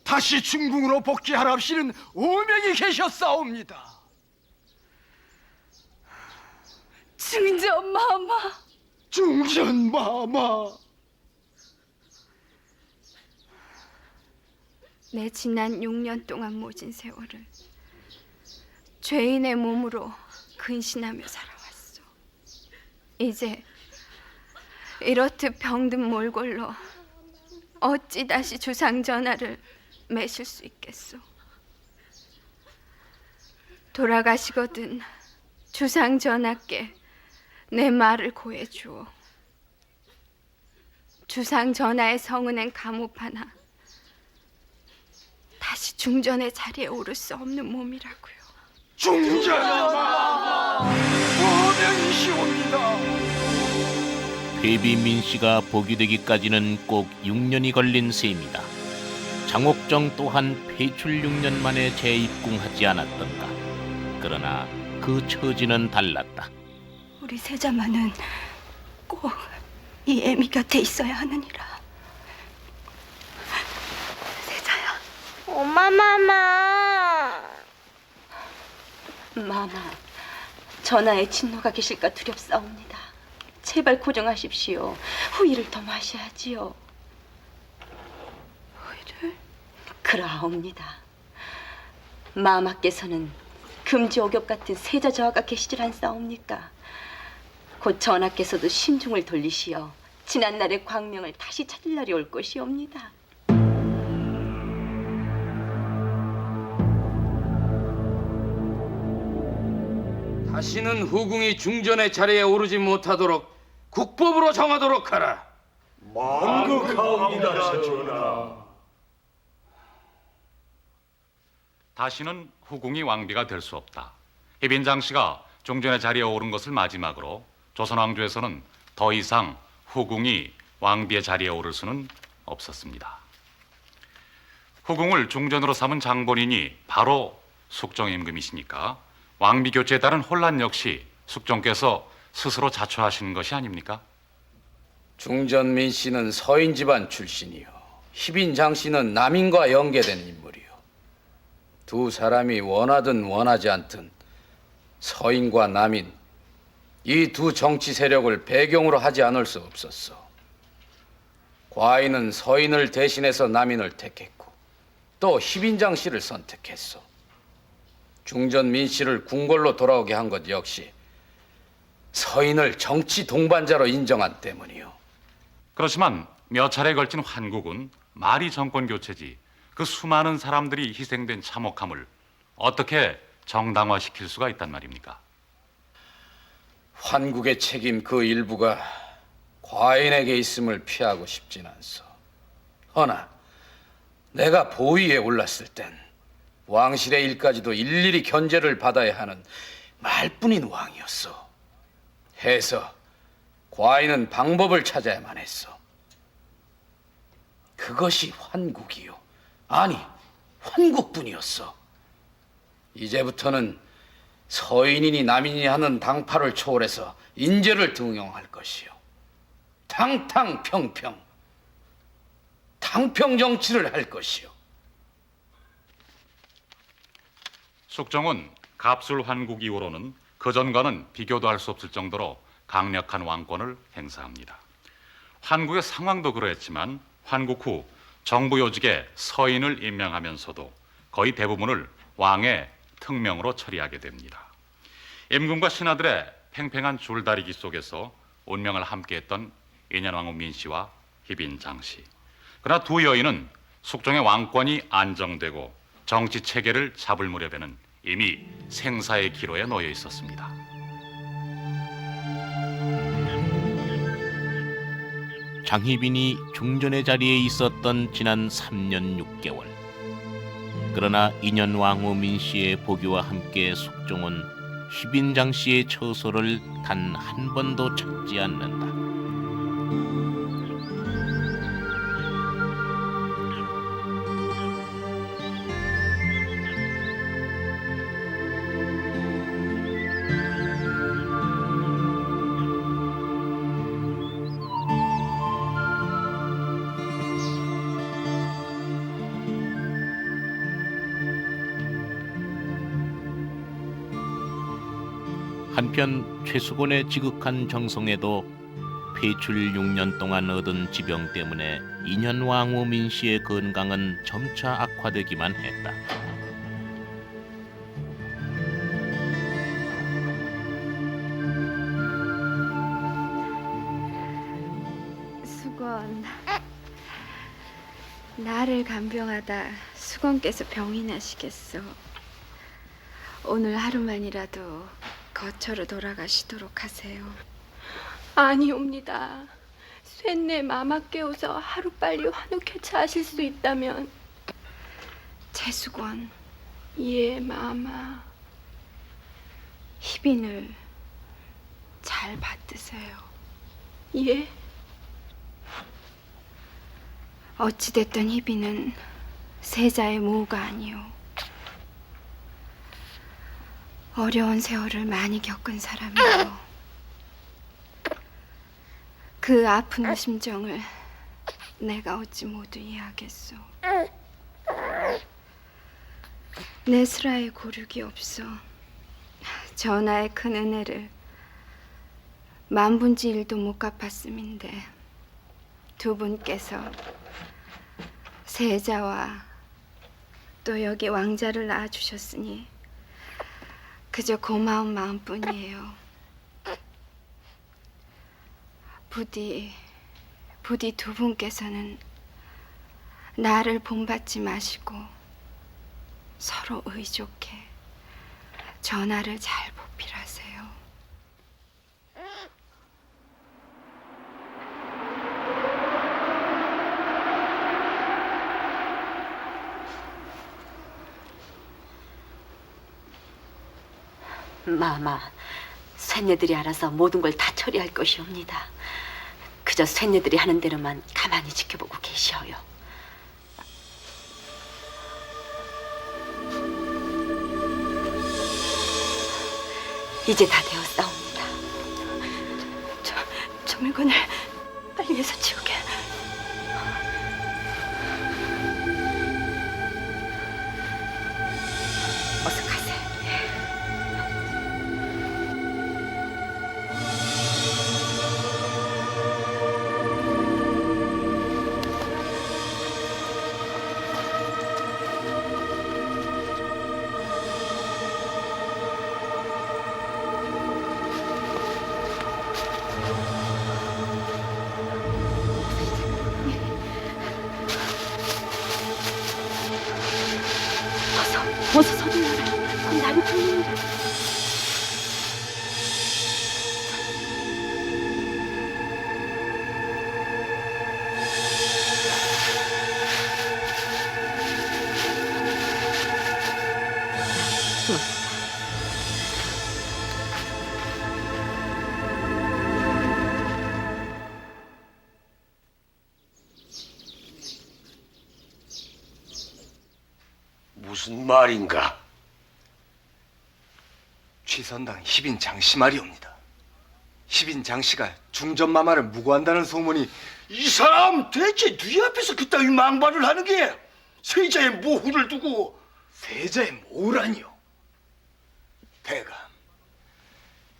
다시 중궁으로 복귀하랍시는 오명이 계셨사옵니다.
중전마마.
중전마마.
내 지난 6년 동안 모진 세월을 죄인의 몸으로 근신하며 살아왔소. 이제 이렇듯 병든 몰골로 어찌 다시 주상 전하를 매실 수 있겠소. 돌아가시거든 주상 전하께 내 말을 고해주오. 주상 전하의 성은행 감옥 하나 다시 중전의 자리에 오를 수 없는 몸이라고요.
중전마마 오명이시옵니다.
회비 민씨가 복위되기까지는 꼭 6년이 걸린 셈이다. 장옥정 또한 폐출 6년 만에 재입궁하지 않았던가. 그러나 그 처지는 달랐다.
우리 세자만은 꼭 이 애미 곁에 있어야 하느니라. 세자야.
엄마 마마.
마마, 전하의 진노가 계실까 두렵사옵니다. 제발 고정하십시오. 후일을 더 마셔야지요. 후일을? 그러하옵니다. 마마께서는 금지 오겹 같은 세자 저하가 계시질 않사옵니까? 곧 전하께서도 심중을 돌리시어 지난날의 광명을 다시 찾을 날이 올 것이옵니다.
다시는 후궁이 중전의 자리에 오르지 못하도록 국법으로 정하도록 하라.
만극하옵니다, 전하.
다시는 후궁이 왕비가 될 수 없다. 희빈장 씨가 중전의 자리에 오른 것을 마지막으로 조선 왕조에서는 더 이상 후궁이 왕비의 자리에 오를 수는 없었습니다. 후궁을 중전으로 삼은 장본인이 바로 숙종 임금이시니까 왕비 교체에 따른 혼란 역시 숙종께서 스스로 자초하시는 것이 아닙니까?
중전민 씨는 서인 집안 출신이요, 희빈장 씨는 남인과 연계된 인물이요. 두 사람이 원하든 원하지 않든 서인과 남인, 이 두 정치 세력을 배경으로 하지 않을 수 없었어. 과인은 서인을 대신해서 남인을 택했고 또 희빈장 씨를 선택했어. 중전민 씨를 궁궐로 돌아오게 한 것 역시 서인을 정치 동반자로 인정한 때문이요.
그렇지만 몇 차례에 걸친 환국은 말이 정권 교체지 그 수많은 사람들이 희생된 참혹함을 어떻게 정당화시킬 수가 있단 말입니까?
환국의 책임 그 일부가 과인에게 있음을 피하고 싶진 않소. 허나 내가 보위에 올랐을 땐 왕실의 일까지도 일일이 견제를 받아야 하는 말뿐인 왕이었어. 해서 과인은 방법을 찾아야만 했어. 그것이 환국이요, 아니 환국뿐이었어. 이제부터는 서인이니 남인이 하는 당파를 초월해서 인재를 등용할 것이요, 탕탕평평 당평 정치를 할 것이요.
숙종은 갑술 환국 이후로는 그전과는 비교도 할 수 없을 정도로 강력한 왕권을 행사합니다. 환국의 상황도 그러했지만 환국 후 정부 요직에 서인을 임명하면서도 거의 대부분을 왕의 특명으로 처리하게 됩니다. 임금과 신하들의 팽팽한 줄다리기 속에서 운명을 함께했던 인현왕후 민씨와 희빈장씨. 그러나 두 여인은 숙종의 왕권이 안정되고 정치 체계를 잡을 무렵에는 이미 생사의 기로에 놓여 있었습니다.
장희빈이 중전의 자리에 있었던 지난 3년 6개월. 그러나 인현왕후 민씨의 복위와 함께 숙종은 희빈장 씨의 처소를 단 한 번도 찾지 않는다. 한편 최수곤의 지극한 정성에도 폐출 6년 동안 얻은 지병 때문에 인현왕후 민씨의 건강은 점차 악화되기만 했다.
수건, 나를 간병하다 수건께서 병이 나시겠소. 오늘 하루만이라도 거처로 돌아가시도록 하세요.
아니옵니다. 쇳내 마마 깨워서 하루빨리 환우케 차하실 수 있다면.
최수건,
예, 마마.
희빈을 잘 받드세요.
예?
어찌됐든 희빈은 세자의 모우가 아니오. 어려운 세월을 많이 겪은 사람이오. 그 아픈 심정을 내가 어찌 모두 이해하겠소. 내 슬하에 고륙이 없어 전하의 큰 은혜를 만분지 1도 못 갚았음인데 두 분께서 세자와 또 여기 왕자를 낳아주셨으니 그저 고마운 마음뿐이에요. 부디 두 분께서는 나를 본받지 마시고 서로 의좋게 전하를 잘 보필하세요.
마마, 쇳내들이 알아서 모든 걸 다 처리할 것이옵니다. 그저 쇳내들이 하는 대로만 가만히 지켜보고 계시어요. 이제 다 되었사옵니다. 저 물건을 빨리 해서 치우게. 어서 가세요. 어서 서둘러라. 곧 날이 풀리리라.
무슨 말인가? 취선당 희빈 장씨 말이옵니다. 희빈 장씨가 중전마마를 무고한다는 소문이.
이 사람 대체 네 앞에서 그따위 망발을 하는 게 세자의 모후를 두고.
세자의 모후라니요? 대감,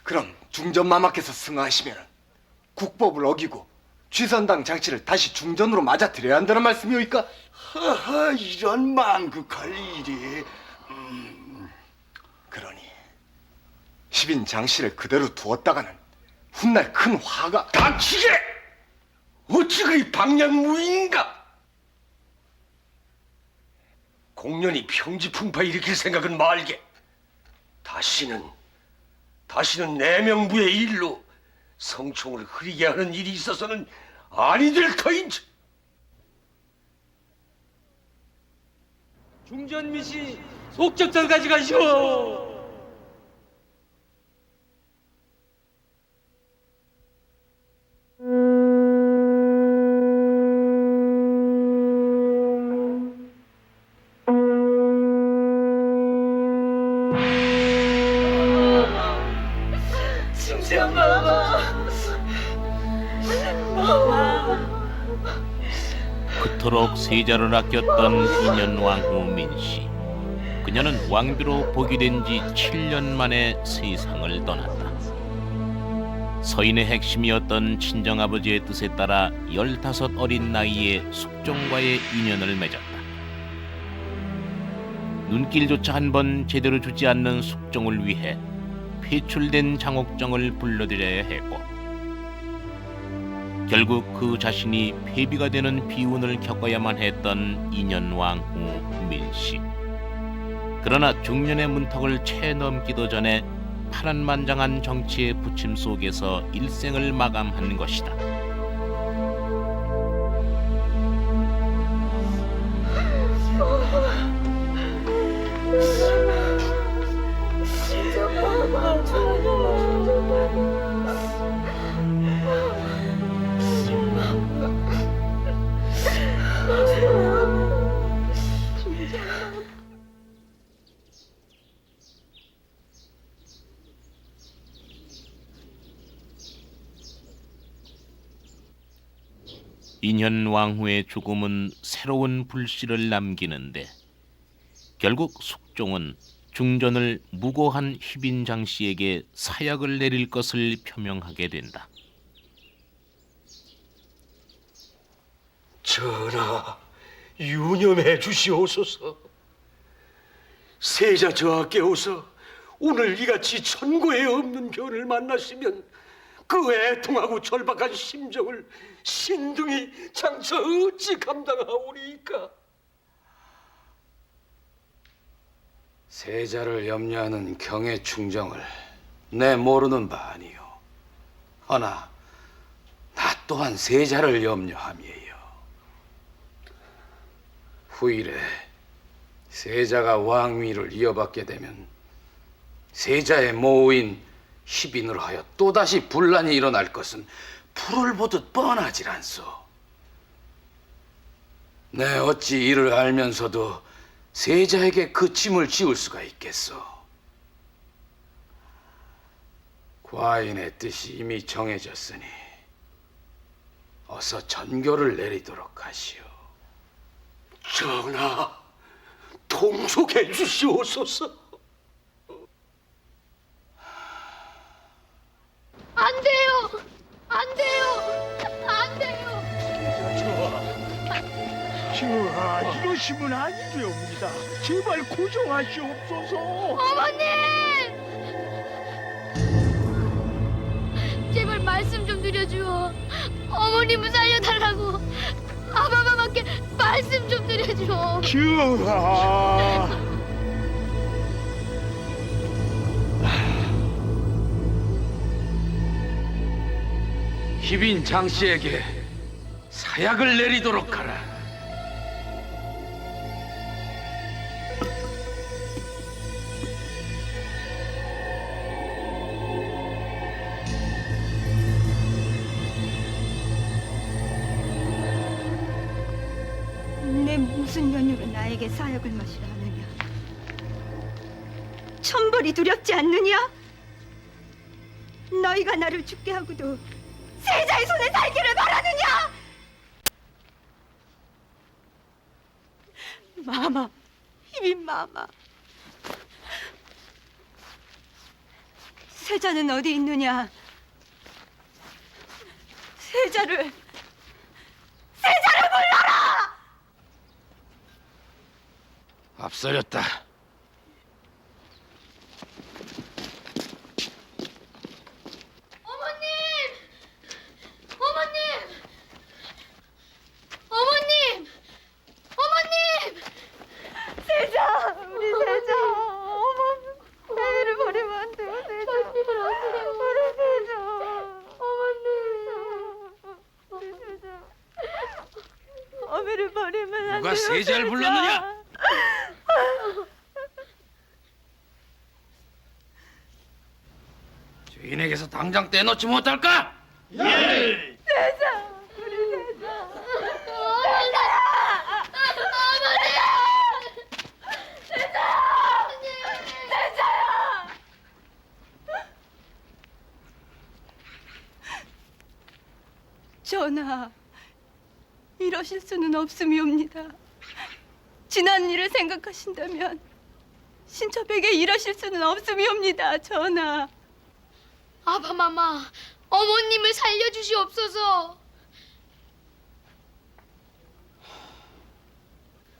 그럼 중전마마께서 승하하시면 국법을 어기고 취선당 장씨를 다시 중전으로 맞아들여야 한다는 말씀이오이까?
하하, 이런 망극할 일이.
그러니 희빈 장씨를 그대로 두었다가는 훗날 큰 화가.
닥치게! 어찌 그리 방향무인가? 공연히 평지풍파 일으킬 생각은 말게. 다시는 내명부의 일로 성총을 흐리게 하는 일이 있어서는 아니 될 터인지.
중전미씨 속적들 가져가시오.
그토록 세자를 아꼈던 인현왕후 민씨. 그녀는 왕비로 복이 된 지 7년 만에 세상을 떠났다. 서인의 핵심이었던 친정아버지의 뜻에 따라 15 어린 나이에 숙종과의 인연을 맺었다. 눈길조차 한 번 제대로 주지 않는 숙종을 위해 폐출된 장옥정을 불러들여야 했고, 결국 그 자신이 폐비가 되는 비운을 겪어야만 했던 인현왕후 민씨. 그러나 중년의 문턱을 채 넘기도 전에 파란만장한 정치의 부침 속에서 일생을 마감한 것이다. 인현 왕후의 죽음은 새로운 불씨를 남기는데, 결국 숙종은 중전을 무고한 희빈장 씨에게 사약을 내릴 것을 표명하게 된다.
전하, 유념해 주시옵소서. 세자 저하께서 오늘 이같이 천고에 없는 견을 만나시면 그 애통하고 절박한 심정을 신등이 장차 어찌 감당하오리이까?
세자를 염려하는 경의 충정을 내 모르는 바 아니요. 허나 나 또한 세자를 염려함이에요. 후일에 세자가 왕위를 이어받게 되면 세자의 모인 희빈으로 하여 또다시 분란이 일어날 것은 불을 보듯 뻔하질 않소. 내 어찌 이를 알면서도 세자에게 그 짐을 지울 수가 있겠소. 과인의 뜻이 이미 정해졌으니 어서 전교를 내리도록 하시오.
전하, 통속해 주시옵소서.
안 돼요. 안 돼요. 안 돼요.
저하, 이러시면 아니 되옵니다. 제발 고정하시옵소서.
어머님! 제발 말씀 좀 드려주어. 어머님을 살려달라고. 아바바밖에 말씀 좀 드려주어.
전하.
희빈 장 씨에게 사약을 내리도록 하라.
내 무슨 연유로 나에게 사약을 마시라 하느냐? 천벌이 두렵지 않느냐? 너희가 나를 죽게 하고도 세자의 손에 살기를 바라느냐? 마마, 희빈 마마. 세자는 어디 있느냐? 세자를 불러라!
앞서렸다.
어머님! 어머님! 어머님! 어머님!
세자! 우리 세자! 어머, 나를 버리면 안 돼요, 세자. 우리 세자. 어머님. 우리 세자. 어미를 버리면 안 돼요.
누가 세자를 불렀느냐? 주인에게서 당장 떼놓지 못할까?
예!
세자! 우리 세자!
세자야! 어머니!
세자야! 세자야! 전하, 이러실 수는 없음이옵니다. 지난 일을 생각하신다면
신첩에게 이러실 수는 없음이옵니다, 전하.
아바마마, 어머님을 살려주시옵소서.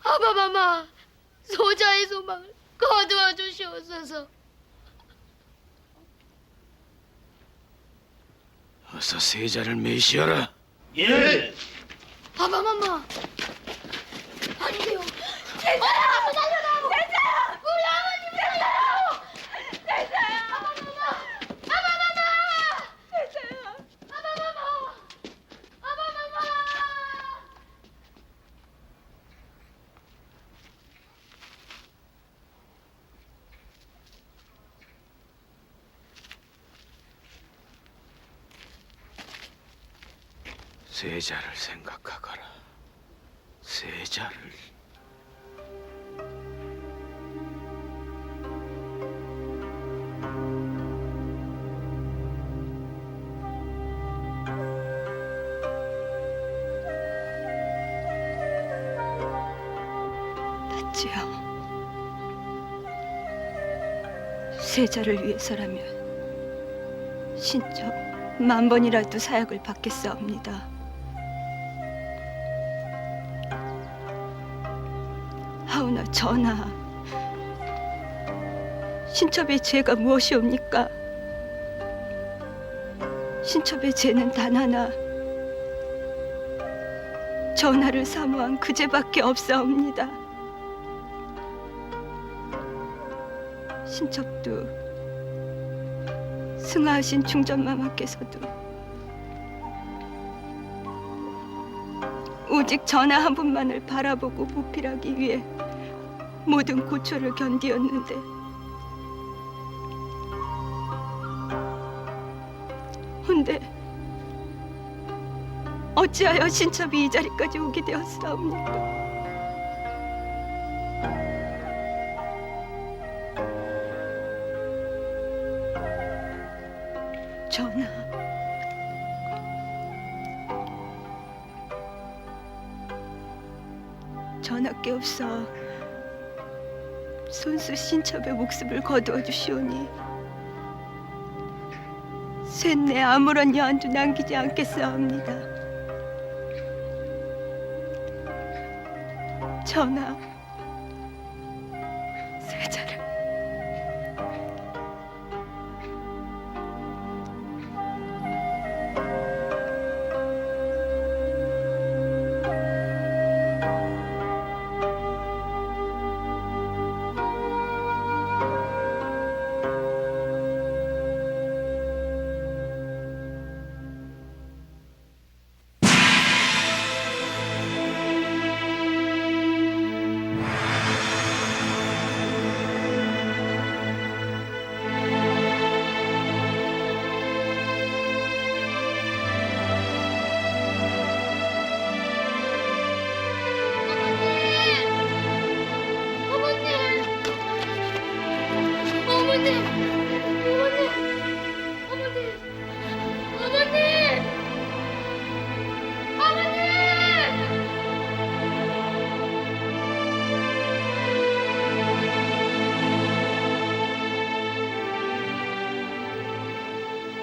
아바마마, 소자의 소망을 거두어 주시옵소서.
어서 세자를 메시어라.
예.
아바마마, 안 돼요. 세자야, 살려라. 세자야, 우리 아버님 살려라. 세자야, 아바마마, 아바마마, 세자야, 아바마마, 아바마마.
세자를 생각하거라. 세자를.
達也, 세자를 위해서라면 신첩 10,000번이라도 사약을 받겠사옵니다. 하오나 전하, 신첩의 죄가 무엇이옵니까? 신첩의 죄는 단 하나, 전하를 사모한 그 죄밖에 없사옵니다. 신첩도 승하하신 중전마마께서도 오직 전하 한 분만을 바라보고 보필하기 위해 모든 고초를 견디었는데, 헌데 어찌하여 신첩이 이 자리까지 오게 되었사옵니까? 전하, 전하께서 손수 신첩의 목숨을 거두어 주시오니 셋내 아무런 여한도 남기지 않겠사옵니다. 전하, 세자를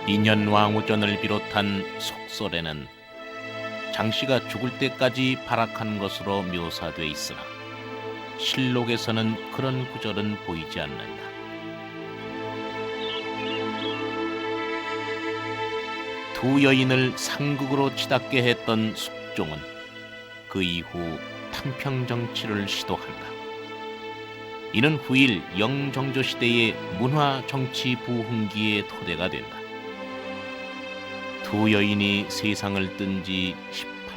인현왕후전을 비롯한 속설에는 장씨가 죽을 때까지 발악한 것으로 묘사돼 있으나 실록에서는 그런 구절은 보이지 않는다. 두 여인을 상극으로 치닫게 했던 숙종은 그 이후 탕평정치를 시도한다. 이는 후일 영정조 시대의 문화 정치 부흥기의 토대가 된다. 두 여인이 세상을 뜬 지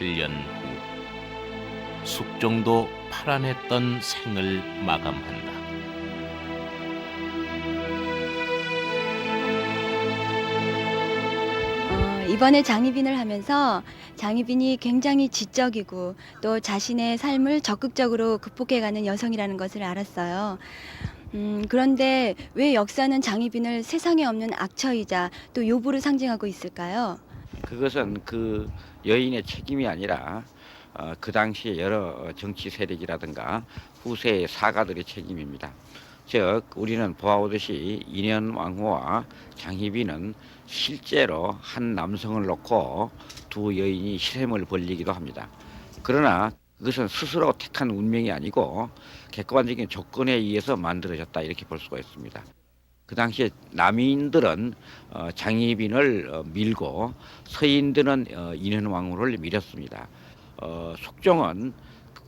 18년 후 숙종도 파란했던 생을 마감한다.
이번에 장희빈을 하면서 장희빈이 굉장히 지적이고 또 자신의 삶을 적극적으로 극복해가는 여성이라는 것을 알았어요. 그런데 왜 역사는 장희빈을 세상에 없는 악처이자 또 요부로 상징하고 있을까요?
그것은 그 여인의 책임이 아니라 그 당시에 여러 정치 세력이라든가 후세의 사가들의 책임입니다. 즉 우리는 보아오듯이 인현왕후와 장희빈은 실제로 한 남성을 놓고 두 여인이 시샘을 벌리기도 합니다. 그러나 그것은 스스로 택한 운명이 아니고 객관적인 조건에 의해서 만들어졌다 이렇게 볼 수가 있습니다. 그 당시에 남인들은 장희빈을 밀고 서인들은 인현왕후를 밀었습니다. 숙종은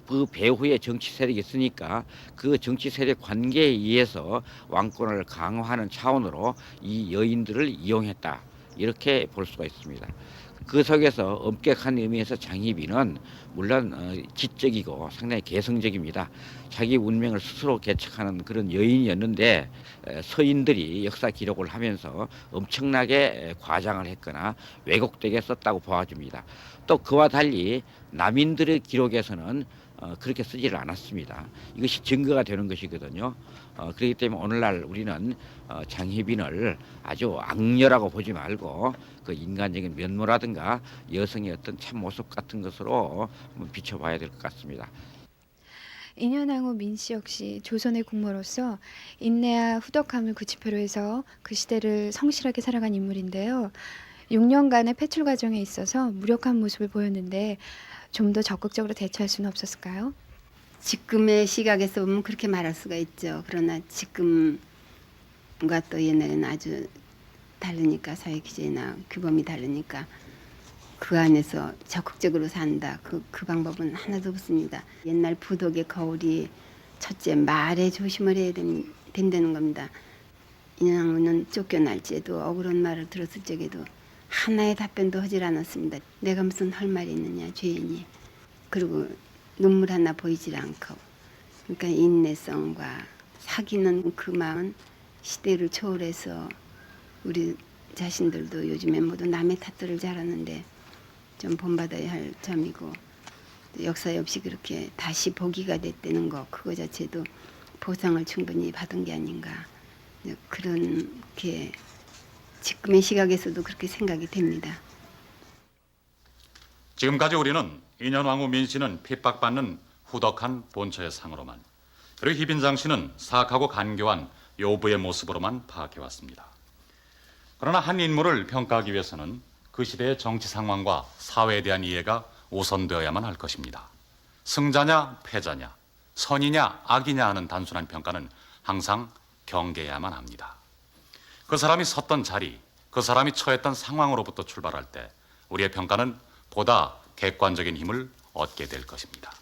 그 배후에 정치 세력이 있으니까 그 정치 세력 관계에 의해서 왕권을 강화하는 차원으로 이 여인들을 이용했다 이렇게 볼 수가 있습니다. 그 속에서 엄격한 의미에서 장희빈은 물론 지적이고 상당히 개성적입니다. 자기 운명을 스스로 개척하는 그런 여인이었는데 서인들이 역사 기록을 하면서 엄청나게 과장을 했거나 왜곡되게 썼다고 보아집니다. 또 그와 달리 남인들의 기록에서는 그렇게 쓰지를 않았습니다. 이것이 증거가 되는 것이거든요. 그렇기 때문에 오늘날 우리는 장희빈을 아주 악녀라고 보지 말고 그 인간적인 면모라든가 여성의 어떤 참 모습 같은 것으로 한번 비춰봐야 될 것 같습니다.
인현왕후 민씨 역시 조선의 국모로서 인내와 후덕함을 구치표로 해서 그 시대를 성실하게 살아간 인물인데요. 6년간의 패출 과정에 있어서 무력한 모습을 보였는데 좀 더 적극적으로 대처할 수는 없었을까요?
지금의 시각에서 보면 그렇게 말할 수가 있죠. 그러나 지금과 또 옛날에는 아주 다르니까 사회 기제나 규범이 다르니까 그 안에서 적극적으로 산다. 그 방법은 하나도 없습니다. 옛날 부덕의 거울이 첫째 말에 조심을 해야 된다는 겁니다. 인현왕후는 쫓겨날지에도 억울한 말을 들었을 적에도 하나의 답변도 하질 않았습니다. 내가 무슨 할 말이 있느냐 죄인이. 그리고 눈물 하나 보이질 않고. 그러니까 인내성과 사귀는 그 마음 시대를 초월해서 우리 자신들도 요즘에 모두 남의 탓들을 잘하는데 좀 본받아야 할 점이고 역사 없이 그렇게 다시 보기가 됐다는 거 그거 자체도 보상을 충분히 받은 게 아닌가 그렇게 지금의 시각에서도 그렇게 생각이 됩니다.
지금까지 우리는 인현왕후 민씨는 핍박받는 후덕한 본처의 상으로만 그리고 희빈장 씨는 사악하고 간교한 요부의 모습으로만 파악해왔습니다. 그러나 한 인물을 평가하기 위해서는 그 시대의 정치 상황과 사회에 대한 이해가 우선되어야만 할 것입니다. 승자냐 패자냐 선이냐 악이냐 하는 단순한 평가는 항상 경계해야만 합니다. 그 사람이 섰던 자리, 그 사람이 처했던 상황으로부터 출발할 때 우리의 평가는 보다 객관적인 힘을 얻게 될 것입니다.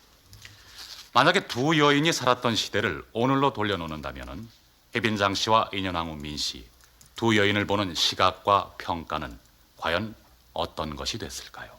만약에 두 여인이 살았던 시대를 오늘로 돌려놓는다면 희빈장 씨와 인현왕후 민씨 두 여인을 보는 시각과 평가는 과연 어떤 것이 됐을까요?